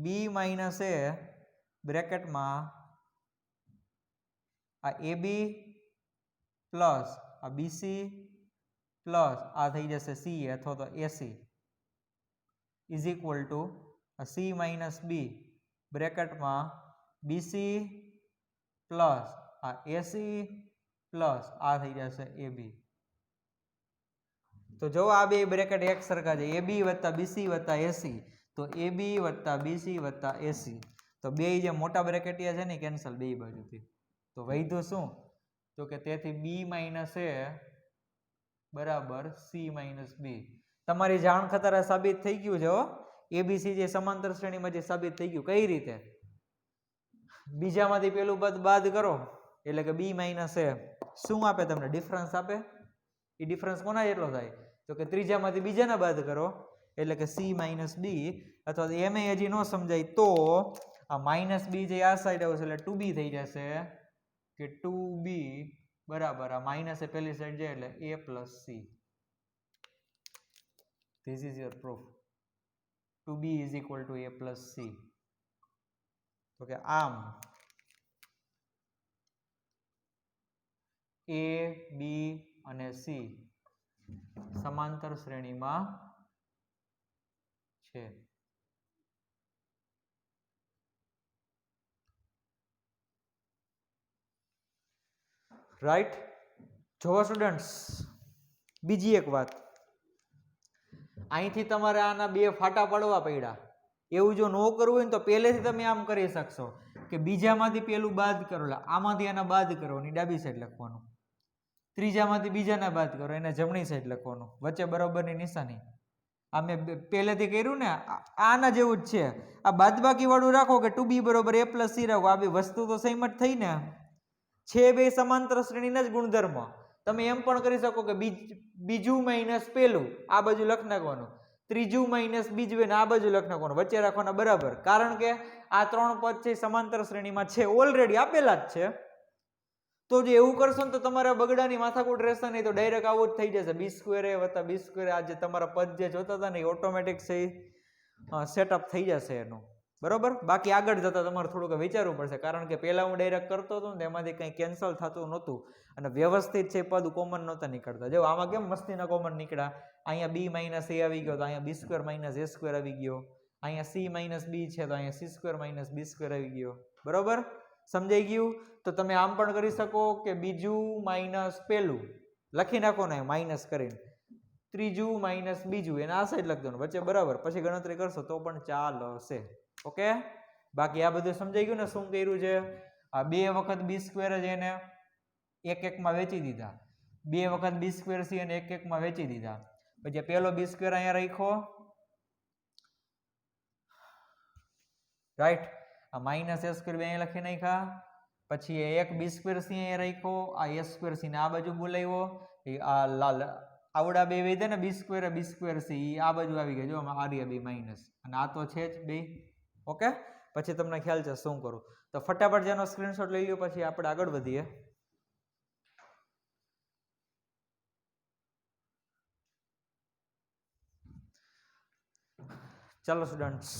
બી માઇનસ એ બ્રેકેટમાં આ એ બી પ્લસ આ બીસી પ્લસ આ થઈ જશે સી અથવા તો AC is equal to C minus B બ્રેકેટમાં બીસી પ્લસ આ એસી પ્લસ આ થઈ જશે એ બી. તો જો આ બે બ્રેકેટ એક સરખા છે, એ બી વત્તા બીસી વત્તા એસી, તો એ બી વત્તા બીસી વત્તા એસી, તો બે જે મોટા બ્રેકેટિયા છે ને કેન્સલ બે બાજુથી. તો વધ્યું શું? તો કે તેથી બી માઇનસ એ બરાબર સી માઇનસ બી. તમારી જાણ ખતરા સાબિત થઈ ગયું છે હો, એબીસી જે સમાંતર શ્રેણીમાં જે સાબિત થઈ ગયું. કઈ રીતે? બીજામાંથી પેલું પદ બાદ કરો એટલે કે બી માઇનસ એ શું આપે તમને? ડિફરન્સ આપે. એ ડિફરન્સ કોના જેટલો થાય? તો કે ત્રીજામાંથી બીજાના બાદ કરો એટલે કે સી માઇનસ બી, અથવા એમ હજી ન સમજાય તો આ માઇનસ બી જે આ સાઈડ આવશે એટલે ટુ બી થઈ જશે કે ટુ બી બરાબર આ માઇનસ એ પેલી સાઈડ જાય એટલે A plus C. This is your proof. Two B is equal to A plus C. તો કે આમ એ બી અને સી સમાંતર શ્રેણીમાં છે. રાઈટ? જોવો સ્ટુડન્ટ્સ, બીજી એક વાત, અહીંથી તમારે આના બે ફાટા પાડવા પડ્યા. એવું જો ન કરવું હોય ને તો પહેલેથી તમે આમ કરી શકશો કે બીજામાંથી પેલું બાદ કરો, આમાંથી આના બાદ કરો, એની ડાબી સાઈડ લખવાનું, ત્રીજામાંથી બીજાના બાદ કરો, એને જમણી સાઈડ લખવાનું, વચ્ચે બરોબરની નિશાની. આ મેં પહેલેથી કર્યું ને, આના જેવું જ છે. આ બાદબાકી વાળું રાખો કે ટુ બી બરોબર એ પ્લસ સી રાખો, આ બે વસ્તુ તો સેમ જ થઈ ને, છે બે સમાંતર શ્રેણીના જ ગુણધર્મ. તમે એમ પણ કરી શકો કે બીજું માઇનસ પેલું આ બાજુ લખી નાખવાનું, ત્રીજું માઇનસ બીજું આ બાજુ લખી નાખવાનું, વચ્ચે રાખવાના બરાબર. કારણ કે આ ત્રણ પદ છે સમાંતર શ્રેણીમાં છે, ઓલરેડી આપેલા જ છે. તો જો એવું કરશો ને તો તમારા બગડાની માથાકૂટ રહેશે નહીં, તો ડાયરેક્ટ આવું જ થઈ જશે. બી સ્ક્વેર એ વત્તા બી સ્ક્વેર આ જે તમારા પદ જે જોતા હતા ને એ ઓટોમેટિક છે સેટઅપ થઈ જશે એનું, બરોબર. બાકી આગળ જતા તમારે થોડુંક વિચારવું પડશે, કારણ કે પહેલા હું ડાયરેક્ટ કરતો હતો ને એમાંથી કંઈ કેન્સલ થતું નહોતું અને વ્યવસ્થિત છે પદ કોમન નહોતા નીકળતા. જો આમાં કેમ મસ્તીના કોમન નીકળ્યા, અહીંયા બી માઇનસ એ આવી ગયો તો અહીંયા બી સ્ક્વેર માઇનસ એ સ્ક્વેર આવી ગયો, અહીંયા સી માઇનસ બી છે તો અહીંયા સી સ્ક્વેર માઇનસ બી સ્ક્વેર આવી ગયો, બરોબર. સમજાઈ ગયું? તો તમે આમ પણ કરી શકો કે બીજું માઇનસ પેલું લખી નાખો ને માઇનસ કરીને, ત્રીજું માઇનસ બીજું એને આ સાઈડ લખી દો વચ્ચે બરાબર, પછી ગણતરી કરશો તો પણ ચાલશે. ઓકે? બાકી આ બધું સમજાઈ ગયું ને શું કર્યું છે? આ બે વખત બી સ્ક્વેર જ એને એક એકમાં વેચી દીધા, બે વખત બી સ્ક્વેર સી અને એક એકમાં વેચી દીધા. પછી પેલો બી સ્ક્વેર અહીંયા રાખ્યો, રાઈટ? આ માઇનસ એ સ્ક્વેર અહીંયા લખી નાખ્યા, પછી એક બી સ્ક્વેર સી અહીંયા રાખ્યો, આ એ સ્ક્વેર સી ને આ બાજુ બોલાવ્યો, આ લાલ આવડા બે વેધે ને બી સ્ક્વેર સી આ બાજુ આવી ગયા, જો આમાં આ બે માઇનસ અને આ તો છે જ બે. ઓકે? પછી તમને ખ્યાલ છે શું કરું. તો ફટાફટ જેનો સ્ક્રીનશોટ લઈ લ્યો, પછી આપણે આગળ વધીએ. ચાલો સ્ટુડન્ટ્સ,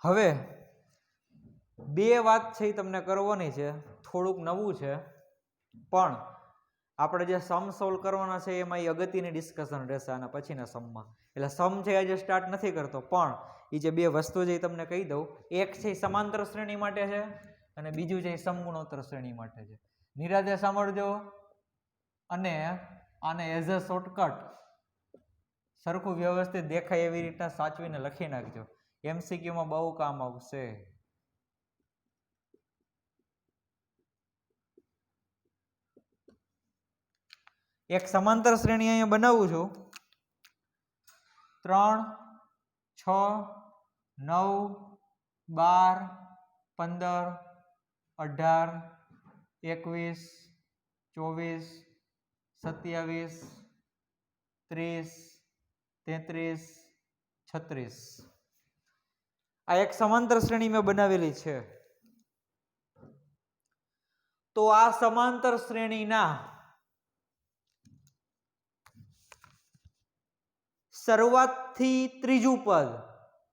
હવે બે વાત છે એ તમને કરવાની છે, થોડુંક નવું છે, પણ આપણે જે સમ સોલ્વ કરવાના છે એમાં એ અગત્યની ડિસ્કશન રહેશે આના પછીના સમમાં. એટલે સમ છે આજે સ્ટાર્ટ નથી કરતો, પણ એ જે બે વસ્તુ છે એ તમને કહી દઉં. એક છે એ સમાંતર શ્રેણી માટે છે અને બીજું છે એ સમગુણોત્તર શ્રેણી માટે છે. નિરાતે સાંભળજો અને આને એઝ અ શોર્ટકટ સરખું વ્યવસ્થિત દેખાય એવી રીતના સાચવીને લખી નાખજો. MCQ માં બહુ કામ આવશે. એક સમાંતર શ્રેણી અહીંયા બનાવું છું. 3, 6, 9, 12, 15, 18, 21, 24, 27, 30, 33, 36. આ એક સમાંતર શ્રેણી મેં બનાવેલી છે. તો આ સમાંતર શ્રેણીના શરૂઆતથી ત્રીજું પદ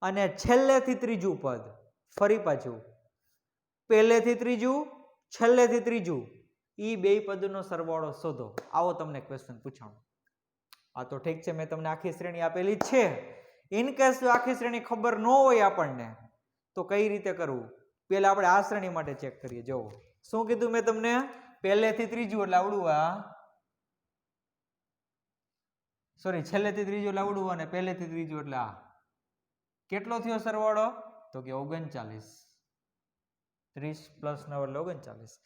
અને છેલ્લેથી ત્રીજું પદ, ફરી પાછું પહેલેથી ત્રીજું છેલ્લેથી ત્રીજું, એ બે પદનો સરવાળો શોધો. આવો તમને ક્વેશ્ચન પૂછાણો. આ તો ઠીક છે, મેં તમને આખી શ્રેણી આપેલી જ છે. ઇન કેસ જો આખી શ્રેણી ખબર ન હોય આપણને તો કઈ રીતે કરવું, પહેલા આપણે આ શ્રેણી માટે ચેક કરીએ. જો શું કીધું મેં તમને, પહેલેથી ત્રીજું એટલે આવડું, સોરી છેલ્લેથી ત્રીજું એટલે આવડું અને પહેલેથી ત્રીજું એટલે આ. કેટલો થયો સરવાળો? તો કે 39. 30 + 9 એટલે 39.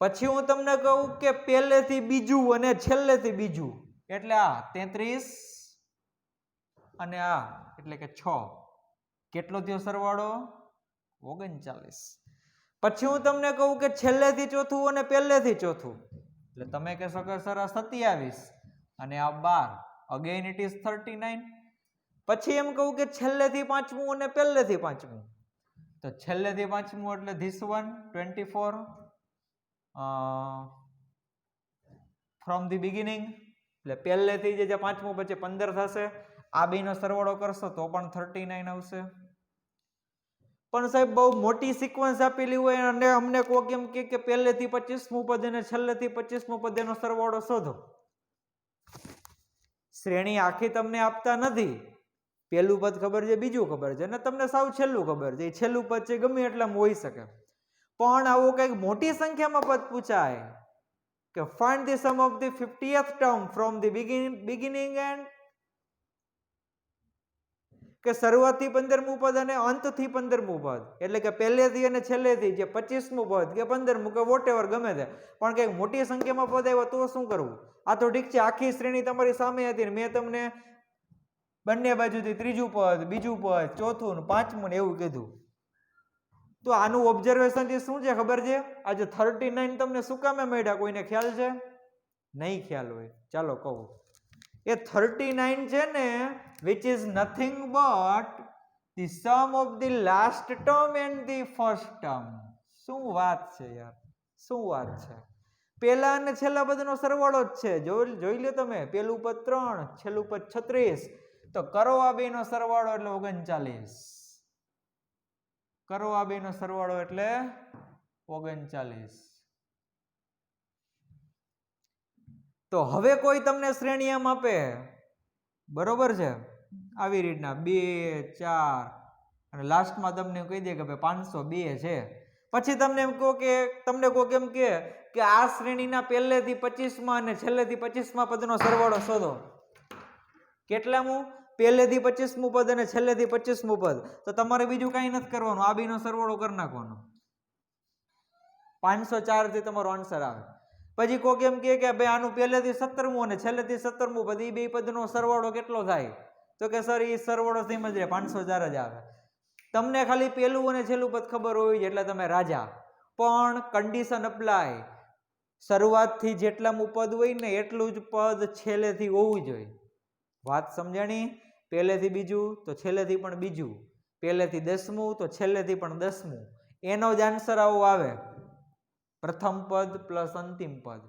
પછી હું તમને કહું કે પહેલેથી બીજું અને છેલ્લેથી બીજું એટલે આ 33 અને આ એટલે કે 6. કેટલો થયો સરવાળો? 39. પછી હું તમને કહું કે છેલ્લેથી ચોથું અને પહેલેથી ચોથું એટલે તમે કહેશો કે સર 27 અને આ 12, અગેન ઇટ ઇઝ 39. પછી એમ કહું કે છેલ્લેથી પાંચમું અને પહેલેથી પાંચમું, તો છેલ્લેથી પાંચમું એટલે this one 24 from the beginning એટલે પહેલેથી જે પાંચમું પછી 15 થશે. આ બેનો સરવાળો કરશો તો પણ 39 આવશે. પણ સાહેબ બહુ મોટી સિક્વન્સ આપેલી હોય અને અમને કોક એમ કે પહેલેથી 25મું પદ અને છેલ્લેથી 25મું પદ એનો સરવાળો શોધો. શ્રેણી આખી તમને આપતા નથી. પહેલું પદ ખબર છે, બીજું ખબર છે અને તમને સાવ છેલ્લું ખબર છે. છેલ્લું પદ છે ગમે એટલામાં હોઈ શકે, પણ આવું કંઈક મોટી સંખ્યામાં પદ પૂછાય કે find the sum of the 50th term from the beginning end, કે શરૂઆતથી 15મું પદ અને અંતથી 15મું પદ, એટલે કે પહેલેથી અને છેલ્લેથી જે 25મું પદ કે 15મું કે વોટેવર ગમે તે, પણ કંઈક મોટી સંખ્યામાં પદ આવ્યો તો શું કરવું? આ તો ઠીક છે, આખી શ્રેણી તમારી સામે હતી ને મેં તમને બંને બાજુથી ત્રીજું પદ, બીજું પદ, ચોથું ને પાંચમું ને એવું કીધું. તો આનું ઓબ્ઝર્વેશન શું છે ખબર છે? આજે 39 તમને શું કામે મળ્યા? કોઈને ખ્યાલ છે? નહીં ખ્યાલ હોય, ચાલો કહું. એ 39 છે ને, which is nothing but the sum of the last term and the first term. શું વાત છે યાર, શું વાત છે! પહેલા અને છેલ્લા પદનો સરવાળો જ છે. જોઈ લો તમે, પહેલું પદ 3, છેલ્લું પદ 36, તો કરો આ બેનો સરવાળો એટલે 39. કરો આ બેનો સરવાળો એટલે 39. તો હવે કોઈ તમને શ્રેણી એમ આપે, બરોબર છે, આવી રીતના 2, 4 અને લાસ્ટમાં તમને કહી દે કે ભાઈ 502 છે. પછી તમને એમ કહો કે તમને કોઈક એમ કે આ શ્રેણીના પહેલેથી 25માં અને છેલ્લેથી 25માં પદનો સરવાળો શોધો. કેટલામું? પહેલેથી 25મું પદ અને છેલ્લેથી 25મું પદ. તો તમારે બીજું કાંઈ નથી કરવાનું, આ બેનો સરવાળો કરી નાખવાનો. 504 થી તમારો આન્સર આવે. પછી કોક એમ કે ભાઈ આનું પહેલેથી 17મું અને છેલ્લેથી 17મું પદ, એ બે પદનો સરવાળો કેટલો થાય? તો કે સર એ સરવાળો સેમ જ રહે, 504 જ આવે. તમને ખાલી પહેલું અને છેલ્લું પદ ખબર હોવી એટલે તમે રાજા. પણ કન્ડિશન અપ્લાય, શરૂઆતથી જેટલામું પદ હોય ને એટલું જ પદ છેલ્લેથી હોવું જોઈએ. વાત સમજાણી? પહેલેથી બીજું તો છેલ્લેથી પણ બીજું, પહેલેથી 10મું તો છેલ્લેથી પણ 10મું. એનો જ આન્સર આવો આવે, પ્રથમ પદ પ્લસ અંતિમ પદ.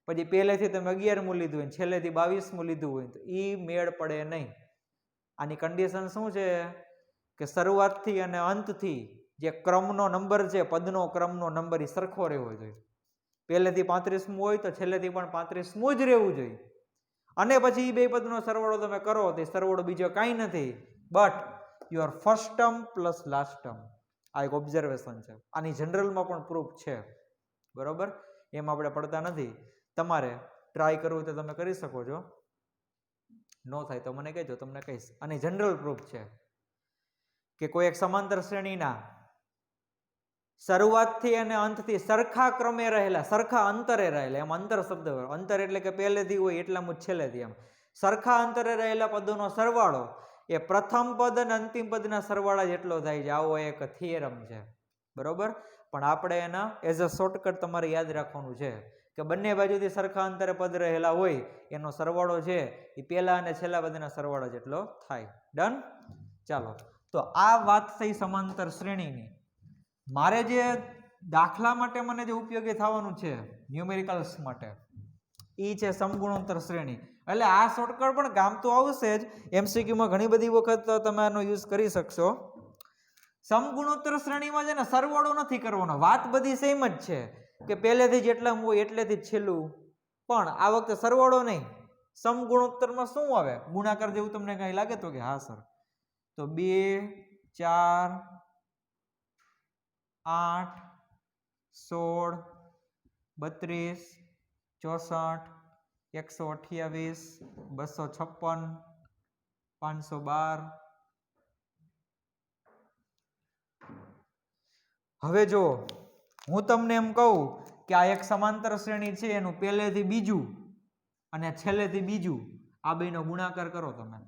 પછી પહેલેથી તમે 11મું લીધું હોય, છેલ્લેથી 22મું લીધું હોય તો એ મેળ પડે નહીં. આની કન્ડિશન શું છે કે શરૂઆતથી અને અંતથી જે ક્રમનો નંબર છે, પદનો ક્રમનો નંબર એ સરખો રહેવો જોઈએ. પહેલેથી 35મું હોય તો છેલ્લેથી પણ 35મું જ રહેવું જોઈએ. અને પછી એ બે પદનો સરવાળો તમે કરો તો સરવાળો બીજો કાંઈ નથી but your first term plus last term. આ એક ઓબ્ઝર્વેશન છે. આની જનરલમાં પણ પ્રૂફ છે, બરોબર? એમ આપણે પડતા નથી. તમારે ટ્રાય કરવું તો તમે કરી શકો છો, નો થાય તો મને કહેજો, તમને કહીશ. આની જનરલ પ્રૂફ છે કે કોઈ એક સમાંતર શ્રેણીના શરૂઆતથી અને અંતથી સરખા ક્રમે રહેલા, સરખા અંતરે રહેલા, એમ અંતર શબ્દ, અંતર એટલે કે પહેલેથી હોય એટલામાં જ છેલ્લેથી, એમ સરખા અંતરે રહેલા પદોનો સરવાળો એ પ્રથમ પદ અને અંતિમ પદના સરવાળા જેટલો થાય છે. આવો એક થિયરમ છે, બરોબર? પણ આપણે એના એઝ અ શોર્ટકટ તમારે યાદ રાખવાનું છે કે બંને બાજુથી સરખા અંતરે પદ રહેલા હોય એનો સરવાળો છે એ પહેલા અને છેલ્લા પદના સરવાળા જેટલો થાય. ડન? ચાલો, તો આ વાત થઈ સમાંતર શ્રેણીની. મારે જે દાખલા માટે મને જે ઉપયોગી થવાનું છે ન્યુમેરિકલ્સ માટે, એ છે સમગુણોત્તર શ્રેણી. એટલે આ શોર્ટકટ પણ કામ તો આવશે જ, એમસીક્યુમાં ઘણી બધી વખત તમે આનો યુઝ કરી શકશો. સમગુણોત્તર શ્રેણીમાં છે ને સરવાળો નથી કરવાનો, વાત બધી સેમ જ છે કે પહેલેથી જેટલા હોય એટલેથી જ છેલ્લું, પણ આ વખતે સરવાળો નહીં. સમગુણોત્તરમાં શું આવે? ગુણાકાર જેવું તમને કઈ લાગે તો કે હા સર, તો 2, 4, 8, 16, 32, 64, 128, 256, 512. હવે જો હું તમને એમ કહું કે આ એક સમાંતર શ્રેણી છે, એનું પહેલેથી બીજું અને છેલ્લેથી બીજું, આ બેનો ગુણાકાર કરો તમે,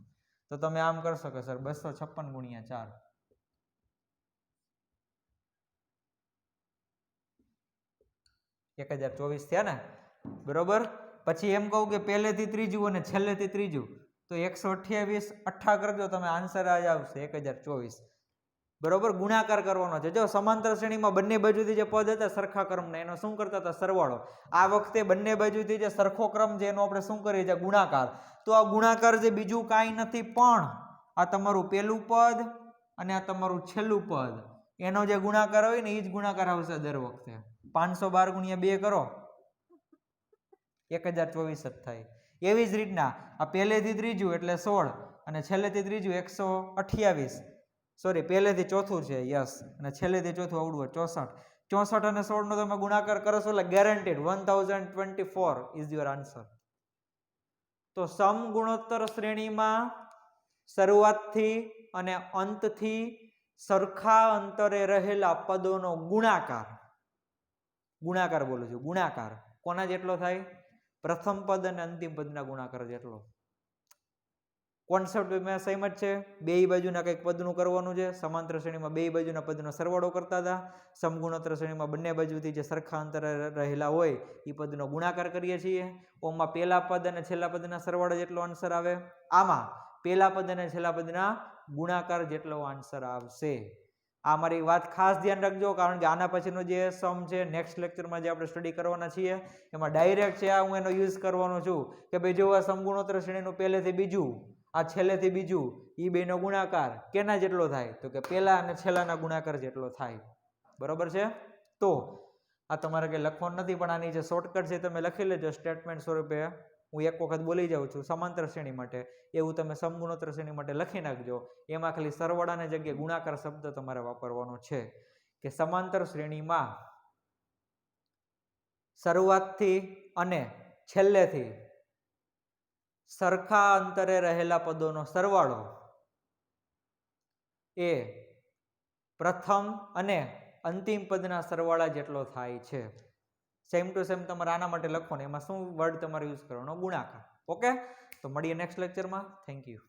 તો તમે આમ કરશો કે સર 256 ગુણ્યા 4, 1024 થયા ને, બરોબર? પછી એમ કહું કે પહેલેથી ત્રીજું અને છેલ્લેથી ત્રીજું, તો 128 8 કરજો તમે, આન્સર આ જ આવશે 1024. બરોબર? ગુણાકાર કરવાનો છે. જો સમાંતર શ્રેણીમાં બંને બાજુથી જે પદ હતા સરખા ક્રમના, એનો શું કરતા હતા? સરવાળો. આ વખતે બંને બાજુથી જે સરખો ક્રમ છે એનો આપણે શું કરીએ છીએ? ગુણાકાર. તો આ ગુણાકાર જે બીજું કાંઈ નથી પણ આ તમારું પહેલું પદ અને આ તમારું છેલ્લું પદ, એનો જે ગુણાકાર હોય ને એ જ ગુણાકાર આવશે દર વખતે. 512 ગુણ્યા 2 કરો, 1024 જ થાય. એવી જ રીતના આ પહેલેથી ત્રીજું એટલે 16 અને છેલ્લેથી ત્રીજું 128, સોરી પહેલેથી ચોથું છે, યસ, અને છેલ્લેથી ચોથું આવડું 64. 64 અને 16 નો તમે ગુણાકાર કરશો એટલે ગેરંટેડ 1024 ઇઝ યોર આન્સર. તો સમગુણોત્તર શ્રેણીમાં શરૂઆતથી અને અંતથી સરખા અંતરે રહેલા પદોનો ગુણાકાર, ગુણાકાર બોલું છું, ગુણાકાર કોના જેટલો થાય? પ્રથમ પદ અને અંતિમ પદના ગુણાકાર જેટલો. કોન્સેપ્ટ મેં સેમ જ છે, બે બાજુના કંઈક પદનું કરવાનું છે. સમાંતર શ્રેણીમાં બે બાજુના પદનો સરવાળો કરતા હતા, સમગુણોત્તર શ્રેણીમાં બંને બાજુથી જે સરખા અંતરે રહેલા હોય એ પદનો ગુણાકાર કરીએ છીએ. ઓમાં પહેલા પદ અને છેલ્લા પદના સરવાળા જેટલો આન્સર આવે, આમાં પહેલા પદ અને છેલ્લા પદના ગુણાકાર જેટલો આન્સર આવશે. આ મારી વાત ખાસ ધ્યાન રાખજો, કારણ કે આના પછીનો જે સમ છે નેક્સ્ટ લેક્ચરમાં જે આપણે સ્ટડી કરવાના છીએ એમાં ડાયરેક્ટ છે આ હું એનો યુઝ કરવાનો છું કે ભાઈ જો આ સમગુણોત્તર શ્રેણીનું પહેલેથી બીજું, આ છેલ્લેથી બીજું, એ બેનો ગુણાકાર કેના જેટલો થાય? તો કે પહેલા અને છેલ્લાના ગુણાકાર જેટલો થાય. બરોબર છે? તો આ તમારે કંઈ લખવાનું નથી, પણ આની જે શોર્ટકટ છે તમે લખી લેજો સ્ટેટમેન્ટ સ્વરૂપે. હું એક વખત બોલી જાઉં છું સમાંતર શ્રેણી માટે, એવું તમે સમગુણોત્તર શ્રેણી માટે લખી નાખજો. એમાં ખાલી સરવાળાની જગ્યાએ ગુણાકાર શબ્દ તમારે વાપરવાનો છે કે સમાંતર શ્રેણીમાં શરૂઆતથી અને છેલ્લેથી સરખા અંતરે રહેલા પદોનો સરવાળો એ પ્રથમ અને અંતિમ પદના સરવાળા જેટલો થાય છે. સેમ ટુ સેમ તમારે આના માટે લખવાનું, એમાં શું વર્ડ તમારે યુઝ કરવાનો? ગુણાકાર. ઓકે, તો મળીએ નેક્સ્ટ લેક્ચરમાં. Thank you.